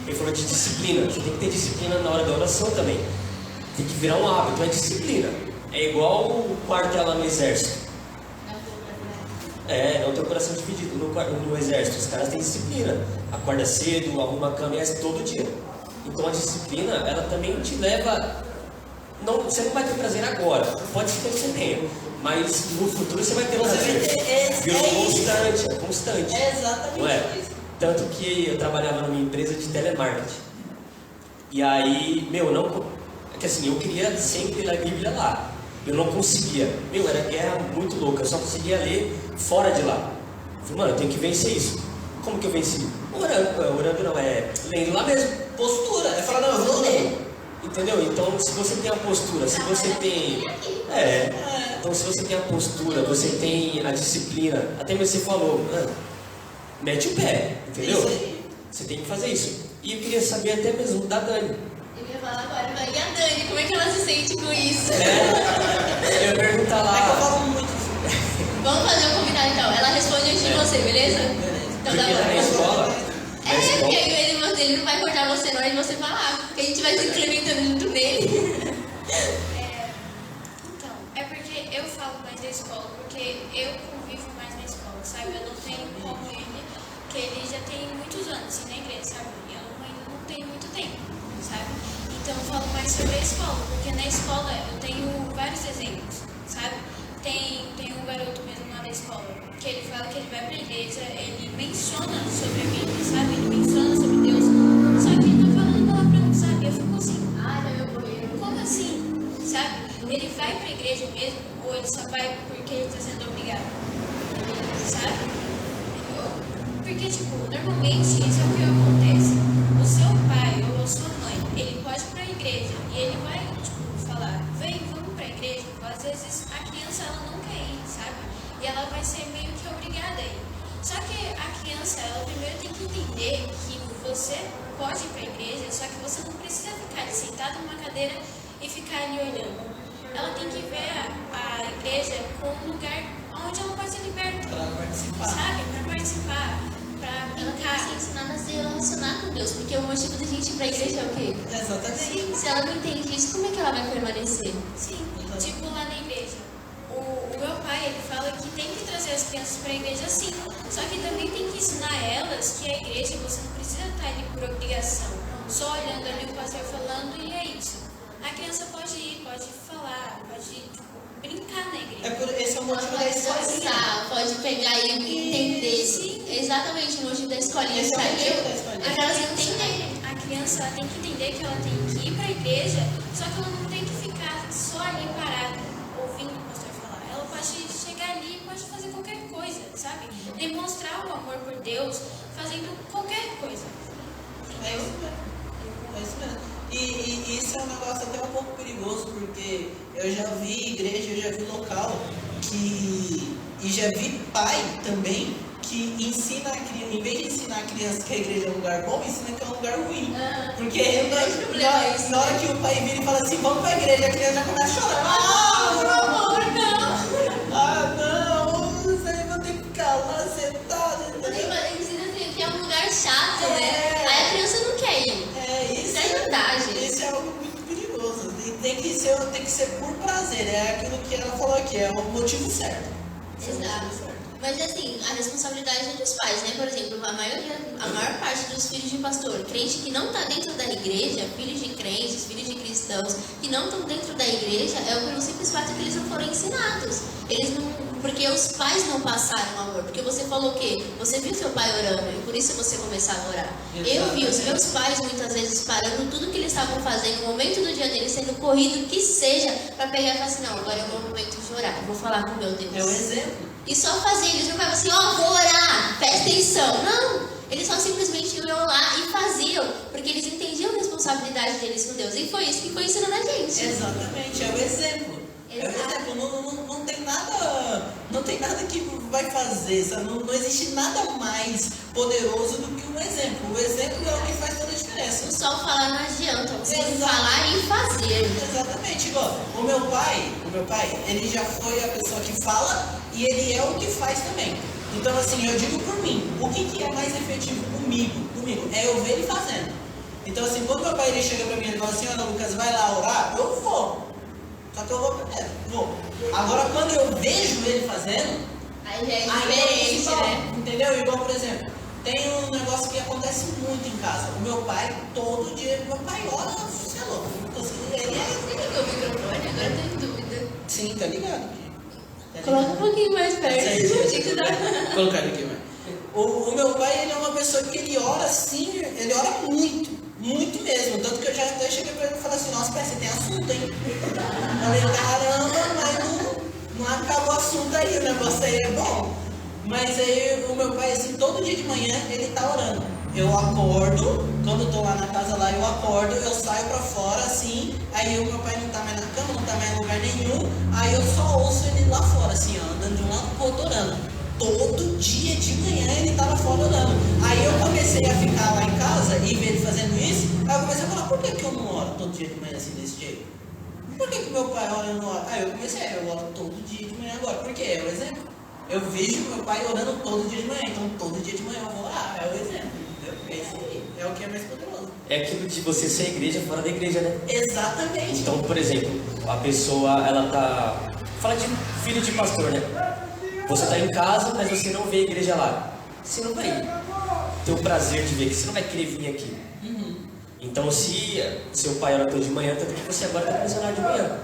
Ele falou de disciplina. Você tem que ter disciplina na hora da oração também. Tem que virar um hábito, é disciplina. É igual o quartel lá no exército. Não tem o coração dividido no exército. Os caras têm disciplina. Acorda cedo, arruma a cama e todo dia. Então a disciplina, ela também te leva. Não, você não vai ter prazer agora. Pode ser que você tenha. Mas no futuro você vai ter prazer. Virou constante. É exatamente não é? isso. Tanto que eu trabalhava numa empresa de telemarketing. E aí, é que assim, eu queria sempre ler a Bíblia lá. Eu não conseguia. Era guerra muito louca. Eu só conseguia ler fora de lá. Eu falei, mano, eu tenho que vencer isso. Como que eu venci? Orando não, lendo lá mesmo. Postura. É falar, não, eu vou ler. Entendeu? Então, se você tem a postura, se você tem... Então, se você tem a postura, você tem a disciplina, até mesmo você falou, mano, mete o pé, entendeu? Você tem que fazer isso. E eu queria saber até mesmo da Dani. Eu ia falar agora, mas e a Dani? Como é que ela se sente com isso? Eu ia perguntar lá. É que eu falo muito. Vamos fazer um combinado então. Ela responde antes de você, beleza? Então Porque na escola... porque aí ele não vai cortar você na hora de você falar. Porque a gente vai se implementando junto nele. Então, é porque eu falo mais da escola, porque eu convivo mais na escola, sabe? Eu não tenho como ele, que ele já tem muitos anos assim, na igreja, sabe? Eu ainda não tenho muito tempo, sabe? Então eu falo mais sobre a escola, porque na escola eu tenho vários exemplos, sabe? Tem um garoto mesmo lá na escola, que ele fala que ele vai pra igreja, ele menciona sobre a Bíblia, sabe? Ele menciona sobre Deus, só que ele tá falando palavrão, sabe? Eu fico assim, como assim? Sabe? Ele vai pra igreja mesmo, ou ele só vai porque ele tá sendo obrigado? Sabe? Porque, tipo, normalmente isso é o que acontece. O seu pai ou a sua mãe, ele pode ir pra igreja e ele vai, tipo, falar, vem, vamos pra igreja. Às vezes a criança, ela não quer ir, sabe? E ela vai ser meio que obrigada a ir. Só que a criança, ela primeiro tem que entender que você pode ir pra igreja, só que você não precisa ficar ali sentado numa cadeira e ficar ali olhando. Ela tem que ver a igreja como um lugar onde ela pode ser liberta. Pra participar. Sabe? Pra participar, pra Ela tem brincar. que ser ensinada a se relacionar com Deus. Porque o motivo da gente ir pra igreja é o quê? Exatamente. Se ela não entende isso, como é que ela vai permanecer? Sim, tipo lá na igreja. O meu pai, ele fala que tem que trazer as crianças pra igreja sim. Só que também tem que ensinar elas que a igreja você não precisa estar ali por obrigação. Só olhando ali o pastor falando e é isso. A criança pode ir, pode falar, pode tipo, brincar na igreja. Esse é o Ela motivo da pode escolinha. dançar, pode pegar e entender. Sim. Exatamente o motivo da escolinha. Esse é o Pra motivo quê? da escolinha. Pra elas entenderem. A criança ela tem que entender que ela tem que ir para a igreja, só que ela não tem que ficar só ali parada, ouvindo o pastor falar. Ela pode chegar ali e pode fazer qualquer coisa, sabe? Demonstrar o amor por Deus fazendo qualquer coisa. É isso mesmo. É isso mesmo. E isso é um negócio até um pouco perigoso, porque eu já vi igreja, eu já vi local e já vi pai também que ensina a criança, em vez de ensinar a criança que a igreja é um lugar bom, ensina que é um lugar ruim. Porque na hora que o pai vira e fala assim, vamos pra igreja, a criança já começa a chorar. Ah, por favor, não! Ah, não! Isso aí vou ter que ficar lá sentado. Ensina que é um lugar chato, né? Aí a criança não quer ir. Isso é verdade. Isso é algo muito perigoso. Tem que ser por prazer. É aquilo que ela falou aqui, é o motivo certo. Exato. Mas assim, a responsabilidade é dos pais, né? Por exemplo, a maior parte dos filhos de pastor, crente que não está dentro da igreja, filhos de crentes, filhos de cristãos, que não estão dentro da igreja, é pelo simples fato que eles não foram ensinados. Eles não... Porque os pais não passaram amor. Porque você falou o quê? Você viu seu pai orando e por isso você começava a orar. Eu vi os meus pais muitas vezes parando tudo que eles estavam fazendo, no momento do dia deles sendo corrido, que seja, para pegar e falar assim, não, agora é o meu momento de orar, eu vou falar com meu Deus. É o exemplo. E só fazer, eles não ficavam assim, vou orar, presta atenção. Não, eles só simplesmente iam lá e faziam, porque eles entendiam a responsabilidade deles com Deus. E foi isso que foi ensinando a gente. Exatamente, é o exemplo. É o exemplo, não tem nada que vai fazer, sabe? Não existe nada mais poderoso do que um exemplo. O exemplo é o que faz toda a diferença. Só falar não adianta, você tem que falar e fazer. Exatamente, igual o meu pai, ele já foi a pessoa que fala e ele é o que faz também. Então assim, eu digo por mim, o que é mais efetivo comigo? É eu ver ele fazendo. Então assim, quando meu pai ele chega pra mim e fala assim, olha Lucas, vai lá orar, eu vou. Só que eu vou. Agora quando eu vejo ele fazendo, aí já é diferente, né? Entendeu? Igual, por exemplo, tem um negócio que acontece muito em casa. O meu pai, todo dia, meu pai ora, você é louco. Ele Você ligou o microfone? Agora eu tô em dúvida. Sim, tá ligado. Coloca um pouquinho mais perto. Colocar aqui, mas. O meu pai, ele é uma pessoa que ele ora assim, ele ora muito. Muito mesmo, tanto que eu já até cheguei pra ele e falei assim, nossa, pai, você tem assunto, hein? Eu falei, caramba, mas não acabou o assunto aí, o negócio aí é bom. Mas aí o meu pai, assim, todo dia de manhã, ele tá orando. Eu acordo, quando eu tô lá na casa lá, eu acordo, eu saio pra fora, assim, aí o meu pai não tá mais na cama, não tá mais em lugar nenhum, aí eu só ouço ele lá fora, assim, ó, andando de um lado pro outro orando. Todo dia de manhã ele estava fora orando. Aí eu comecei a ficar lá em casa e ver ele fazendo isso. Aí eu comecei a falar, por que eu não oro todo dia de manhã assim desse jeito? Por que meu pai ora e eu não oro? Aí eu comecei, eu oro todo dia de manhã agora. Por quê? É o exemplo. Eu vejo meu pai orando todo dia de manhã, então todo dia de manhã eu vou orar. É o exemplo. Entendeu? É isso aí. É o que é mais poderoso. É aquilo de você ser igreja fora da igreja, né? Exatamente. Então, por exemplo, a pessoa, ela tá... Fala de filho de pastor, né? Você está em casa, mas você não vê a igreja lá. Você não vai ter o prazer de ver, que você não vai querer vir aqui. Então, se seu pai ora todo de manhã, tanto que você agora está começando a orar de manhã.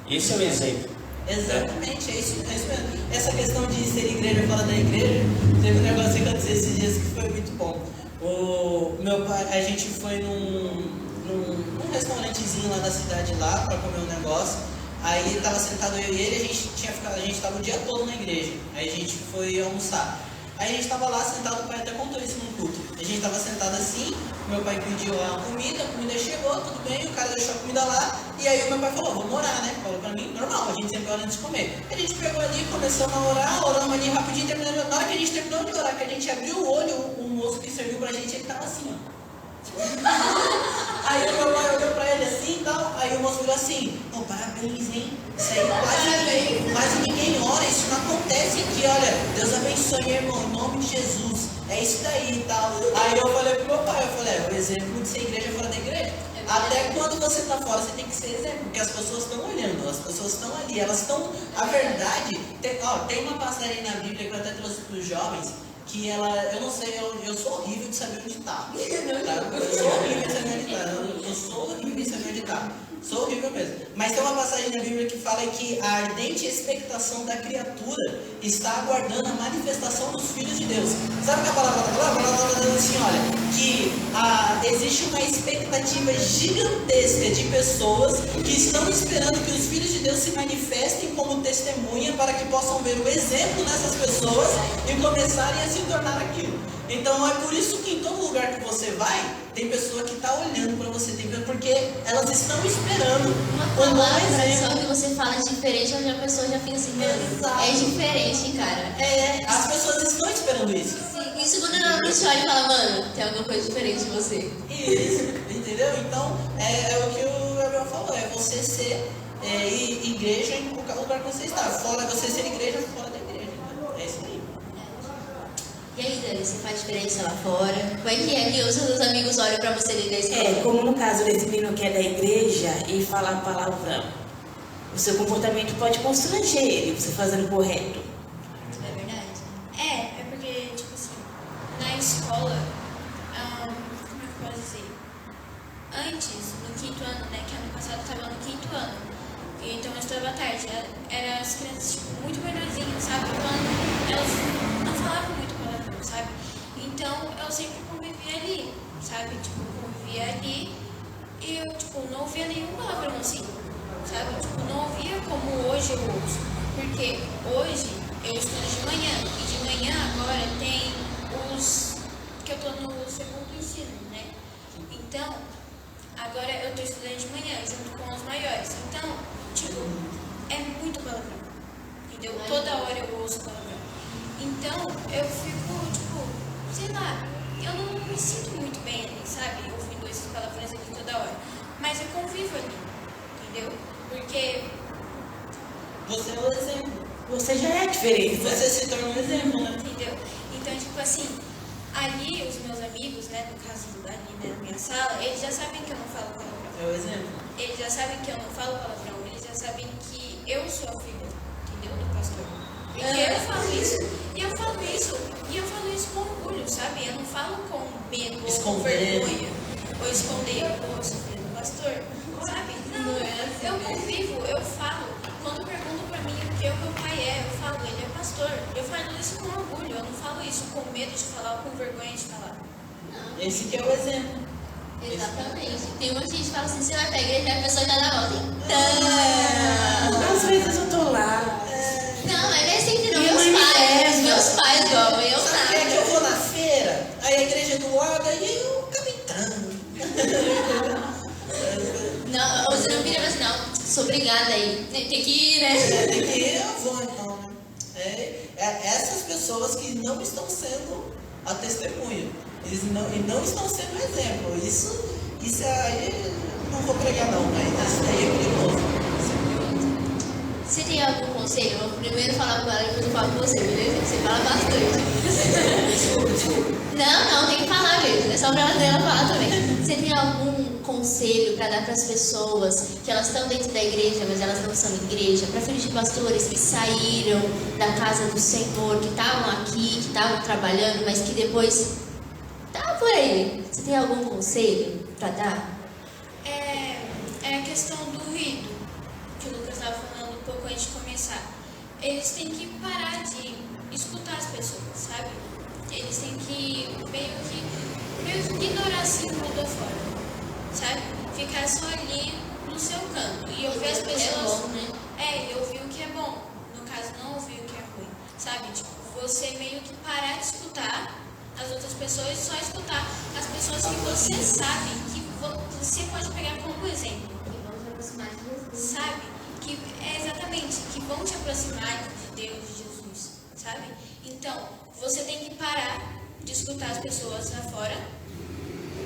Esse é o exemplo. Exatamente, é isso mesmo. Essa questão de ser igreja fora da igreja, teve um negócio que aconteceu esses dias que foi muito bom. O meu pai, a gente foi num restaurantezinho lá da cidade lá para comer um negócio. Aí tava sentado eu e ele, a gente tava o dia todo na igreja. Aí a gente foi almoçar. Aí a gente tava lá sentado, o pai até contou isso no culto. A gente tava sentado assim, meu pai pediu a comida chegou, tudo bem, o cara deixou a comida lá. E aí o meu pai falou, vamos orar, né? Falou pra mim, normal, a gente sempre ora antes de comer. A gente pegou ali, começamos a orar, oramos ali rapidinho, terminando. Na hora que a gente terminou de orar, que a gente abriu o olho, o moço que serviu pra gente, ele tava assim, ó. Aí o meu pai olhou pra ele assim e tal, aí o moço falou assim, parabéns, hein? Isso aí quase ninguém ora, isso não acontece aqui, olha, Deus abençoe, irmão, em nome de Jesus, é isso daí e tal. Aí eu falei pro meu pai, o exemplo de ser igreja fora da igreja. Até quando você está fora, você tem que ser exemplo, porque as pessoas estão olhando, as pessoas estão ali, elas estão, a verdade, tem uma passagem na Bíblia que eu até trouxe para os jovens, que ela, eu não sei, eu sou horrível de saber onde está. Eu sou horrível de saber onde está. Eu sou horrível de saber onde está. Sou horrível mesmo. Mas tem uma passagem na Bíblia que fala que a ardente expectação da criatura está aguardando a manifestação dos filhos de Deus. Sabe o que a palavra está falando? A palavra está dizendo assim, olha, que existe uma expectativa gigantesca de pessoas que estão esperando que os filhos de Deus se manifestem como testemunha para que possam ver o exemplo nessas pessoas e começarem a se tornar aquilo. Então é por isso que em todo lugar que você vai, tem pessoa que está olhando para você, porque elas estão esperando Uma um bom palavra exemplo. só que você fala diferente, onde a pessoa já fica assim, Exato. é diferente, cara. As pessoas estão esperando isso. Sim, e segundo não te olha e fala, mano, tem alguma coisa diferente de você. Isso, entendeu? Então, é o que o Gabriel falou, é você ser igreja em qualquer lugar que você está. Fora você ser igreja, fora da igreja. É isso aí. E aí, Dani, você faz diferença lá fora? Como é que os seus amigos olham pra você dentro da escola? Como no caso desse menino que é da igreja e falar palavrão. O seu comportamento pode constranger ele, você fazendo correto. É verdade. É porque, tipo assim, na escola, como é que eu posso dizer? Antes, no 5º ano, né, que ano passado eu estava no 5º ano, então eu estudava à tarde, eram as crianças, tipo, muito menorzinhas, sabe? Quando elas não falavam muito palavrão, sabe? Então eu sempre convivia ali, sabe? Tipo, convivia ali e eu, tipo, não ouvia nenhum palavrão assim, sabe? Tipo, não ouvia como hoje eu ouço, porque hoje eu estudo de manhã, e de manhã agora tem que eu tô no 2º ensino, né? Então, agora eu tô estudando de manhã, junto com os maiores. Então, tipo, é muito palavrão, entendeu? Toda hora eu ouço palavrão. Então, eu fico, tipo, sei lá, eu não me sinto muito bem ali, sabe? Ouvindo esses palavrões aqui toda hora. Mas eu convivo ali, entendeu? Porque Você é o exemplo. Você já é a diferença. Você se torna um exemplo, né? entendeu? Então, tipo assim, ali os meus amigos, né, no caso ali na minha sala, eles já sabem que eu não falo palavrão. É o exemplo. Eles já sabem que eu não falo palavrão, eles já sabem que eu sou a filha, entendeu? Do pastor. Porque eu falo isso, e eu falo isso com orgulho, sabe? Eu não falo com medo ou com vergonha, ou esconder, ou sou filha do pastor, sabe? Não, eu convivo, eu falo. Quando perguntam pra mim o que o meu pai é, eu falo, ele é pastor. Eu falo isso com orgulho, eu não falo isso com medo de falar ou com vergonha de falar. Esse que é o exemplo. Exatamente. Tem uma gente que fala assim, você vai pra igreja e a pessoa já dá volta. Então... Às vezes eu tô lá. Não, mas é sempre não. E Meus pais gostam, eu Sabe que é que nada. eu vou na feira, aí a igreja do lado, aí eu acabo entrando. Não, você não vira assim, não. Sou obrigada aí. Tem que ir, né? Tem que ir, eu vou então, né? Essas pessoas que não estão sendo a testemunha. Eles não estão sendo exemplo. Isso aí, não vou pregar não, mas isso aí é perigoso. Você tem algum conselho? Eu vou primeiro falar com ela e depois eu falo com você, beleza? Você fala bastante. Não, tem que falar mesmo. É só pra ela falar também. Você tem algum conselho para dar para as pessoas que elas estão dentro da igreja, mas elas não são igreja? Para filhos de pastores que saíram da casa do Senhor, que estavam aqui, que estavam trabalhando, mas que depois estavam por aí. Você tem algum conselho para dar? É a questão do ruído, que o Lucas estava falando um pouco antes de começar. Eles têm que parar de escutar as pessoas, sabe? Eles têm que meio que ignorar assim o mundo afora, sabe? Ficar só ali no seu canto e ouvir as pessoas. É bom, né? E ouvir o que é bom. No caso, não ouvir o que é ruim, sabe? Tipo, você meio que parar de escutar as outras pessoas e só escutar as pessoas que você sabe que você pode pegar como exemplo. Que vão se aproximar de Jesus. Sabe? Exatamente, que vão te aproximar de Deus, de Jesus, sabe? Então, você tem que parar de escutar as pessoas lá fora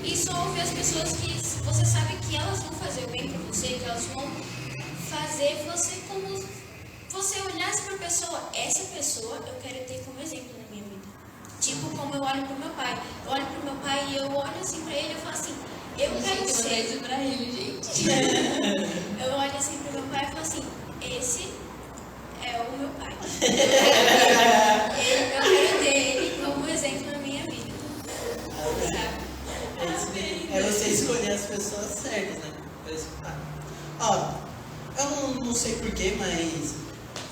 e só ouvir as pessoas que você sabe que elas vão fazer o bem pra você, que elas vão fazer você como você olhasse pra pessoa. Essa pessoa eu quero ter como exemplo na minha vida. Tipo como eu olho pro meu pai. Eu olho pro meu pai e eu olho assim pra ele e eu falo assim, eu quero ser. Isso pra ele, gente. Eu olho assim pro meu pai e falo assim, esse é o meu pai. Eu quero ter ele como exemplo na minha vida. Sabe? É você escolher as pessoas certas, né? Pra escutar. Ó, eu não sei porquê, mas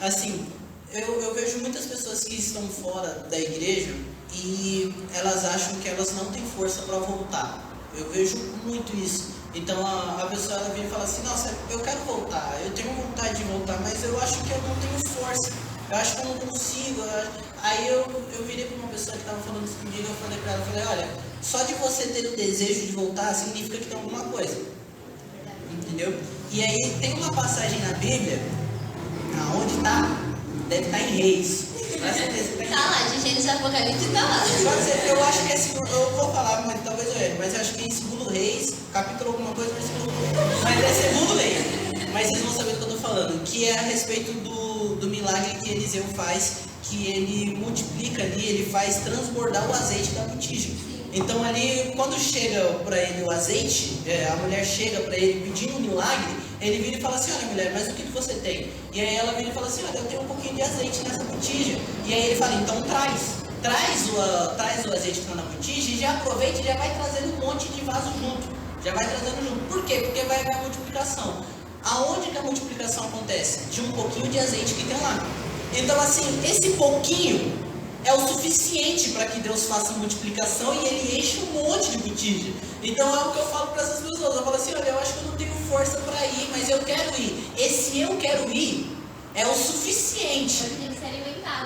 assim, eu vejo muitas pessoas que estão fora da igreja e elas acham que elas não têm força para voltar. Eu vejo muito isso. Então a pessoa ela vem e fala assim, nossa, eu quero voltar, eu tenho vontade de voltar, mas eu acho que eu não tenho força, eu acho que eu não consigo. Aí eu virei para uma pessoa que estava falando isso comigo, eu falei para ela, olha, Só de você ter o desejo de voltar significa que tem alguma coisa. Entendeu? E aí tem uma passagem na Bíblia, aonde tá? Deve estar em Reis. Tá lá, de Gênesis e Apocalipse tá lá. Eu acho que é segundo, eu vou falar, mas talvez eu erre, mas eu acho que é em 2 Reis, capítulo alguma coisa, mas é 2 Reis. Mas vocês vão saber do que eu tô falando, que é a respeito do milagre que Eliseu faz, que ele multiplica ali, ele faz transbordar o azeite da botija. Então ali, quando chega para ele o azeite, a mulher chega para ele pedindo um milagre, ele vira e fala assim, olha mulher, mas o que você tem? E aí ela vira e fala assim, olha, eu tenho um pouquinho de azeite nessa botija. E aí ele fala, então traz o azeite que está na botija e já aproveita e já vai trazendo um monte de vaso junto. Já vai trazendo junto. Por quê? Porque vai haver a multiplicação. Aonde que a multiplicação acontece? De um pouquinho de azeite que tem lá. Então assim, esse pouquinho é o suficiente para que Deus faça a multiplicação e ele enche um monte de botija. Então é o que eu falo para essas pessoas. Eu falo assim, olha, eu acho que eu não tenho força para ir, mas eu quero ir. Esse eu quero ir é o suficiente.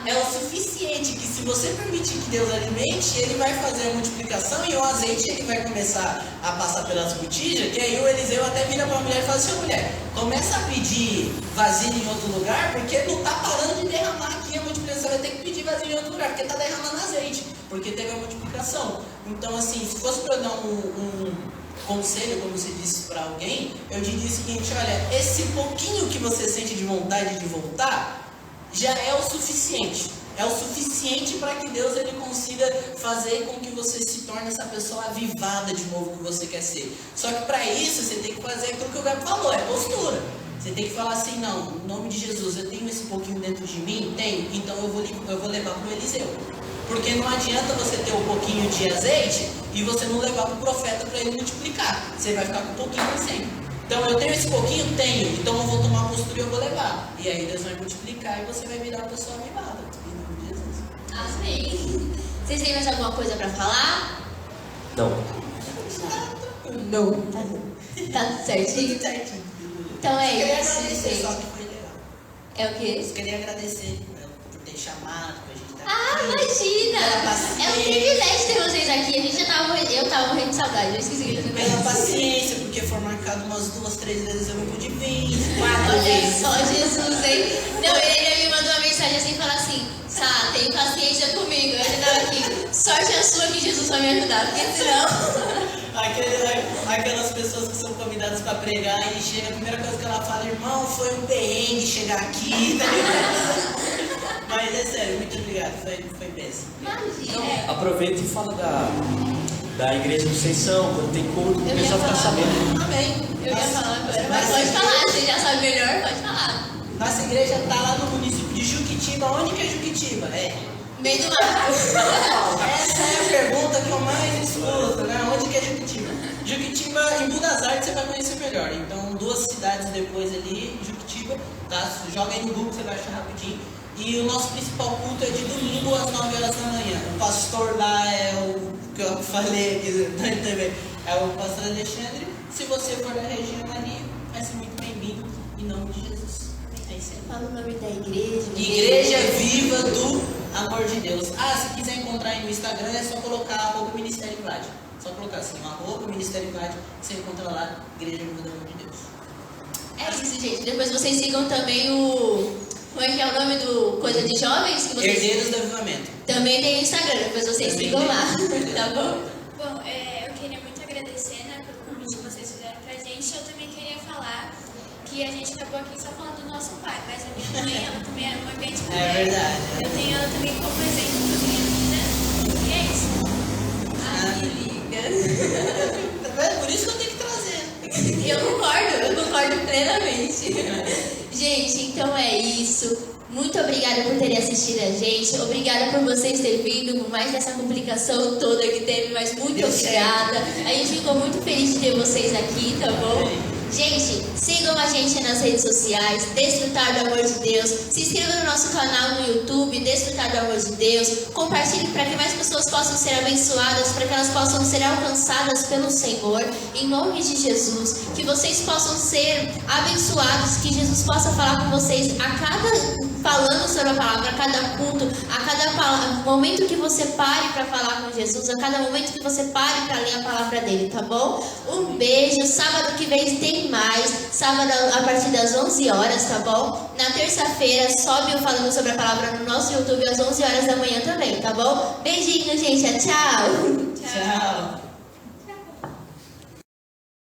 É o suficiente que se você permitir que Deus alimente, ele vai fazer a multiplicação e o azeite ele vai começar a passar pelas botijas, que aí o Eliseu até vira para a mulher e fala assim, mulher, começa a pedir vasilha em outro lugar, porque não está parando de derramar aqui a multiplicação, vai ter que pedir vasilha em outro lugar, porque está derramando azeite, porque teve a multiplicação. Então assim, se fosse para eu dar um conselho, como você disse para alguém, eu diria o seguinte, olha, esse pouquinho que você sente de vontade de voltar, já é o suficiente. É o suficiente para que Deus ele consiga fazer com que você se torne essa pessoa avivada de novo que você quer ser. Só que para isso você tem que fazer aquilo que o Gabi falou, é postura. Você tem que falar assim, não, em nome de Jesus, eu tenho esse pouquinho dentro de mim? Tenho, então eu vou levar para o Eliseu. Porque não adianta você ter um pouquinho de azeite e você não levar para o profeta para ele multiplicar. Você vai ficar com um pouquinho para sempre. Então eu tenho esse pouquinho? Tenho. Então eu vou tomar postura e eu vou levar. E aí Deus vai multiplicar e você vai virar uma pessoa avivada. Em nome de Jesus. Amém. Vocês têm mais alguma coisa para falar? Não. Não. Tá certinho? Tudo certinho. Então é Eu queria isso, agradecer, gente. só que foi legal. É o quê? Eu queria agradecer por ter chamado, por a gente estar Ah, aqui. imagina! É um privilégio ter vocês aqui. A gente eu tava morrendo de saudade. Eu esqueci que eu Pela paciência, porque foi marcado umas 2, 3 vezes eu não pude vir. 4 Olha vezes. só, Jesus, hein? Não, ele me mandou uma mensagem assim, falando assim, Sá, tem paciência comigo. Eu já tava aqui, sorte a sua que Jesus vai me ajudar, porque senão... Aquelas pessoas que são convidadas para pregar e chega, a primeira coisa que ela fala, irmão, foi um perrengue chegar aqui, tá ligado? Mas é sério, muito obrigado, foi péssimo. Imagina. Aproveita e fala da igreja do Seição, quando tem culto, o Eu ia pessoal fica falar. sabendo. Amém. Eu ia falar agora, mas pode falar, você já sabe melhor, pode falar. Nossa igreja está lá no município de Juquitiba. Onde que é Juquitiba? Meio do mato. Essa é a pergunta que eu mais escuto, né? Onde que é Juquitiba? Juquitiba, em Budas Artes você vai conhecer melhor. Então, 2 cidades depois ali, Juquitiba, tá? Joga aí no Google, você vai achar rapidinho. E o nosso principal culto é de domingo às 9 horas da manhã. O pastor lá é o que eu falei aqui também, é o pastor Alexandre. Se você for da região ali, vai ser muito bem-vindo, em nome de Jesus. É isso aí. Fala o nome da igreja. Igreja Viva do Amor de Deus. Se quiser encontrar aí no Instagram, é só colocar @Ministério Vlad. Só colocar assim, @Ministério Vlad, você encontra lá, Igreja Viva do Amor de Deus. É isso, gente. Depois vocês sigam também o... Como é que é o nome do Coisa de Jovens? Que vocês... Herdeiros do Avivamento. Também tem o Instagram, depois vocês Também sigam tem. lá. Tá bom? Bom, eu queria muito agradecer, né, pelo convite que vocês fizeram pra gente. Eu também queria falar que a gente acabou aqui só falando do nosso pai, mas a minha mãe, ela também é uma grande mulher. É verdade. Eu tenho ela também como exemplo pra minha vida. E é isso. Liga. Por isso que eu tenho que trazer. Eu concordo plenamente. Gente, então é isso. Muito obrigada por terem assistido a gente. Obrigada por vocês terem vindo, por mais dessa complicação toda que teve, mas muito Deu obrigada. A gente ficou muito feliz de ter vocês aqui, tá bom? Gente, sigam a gente nas redes sociais, Desfrutar do Amor de Deus. Se inscrevam no nosso canal no YouTube, Desfrutar do Amor de Deus. Compartilhem para que mais pessoas possam ser abençoadas, para que elas possam ser alcançadas pelo Senhor. Em nome de Jesus, que vocês possam ser abençoados, que Jesus possa falar com vocês a cada falando sobre a palavra, a cada culto, a cada momento que você pare para falar com Jesus, a cada momento que você pare para ler a palavra dele, tá bom? Um beijo, sábado que vem tem mais, sábado a partir das 11 horas, tá bom? Na terça-feira sobe eu falando sobre a palavra no nosso YouTube às 11 horas da manhã também, tá bom? Beijinho, gente, tchau! Tchau.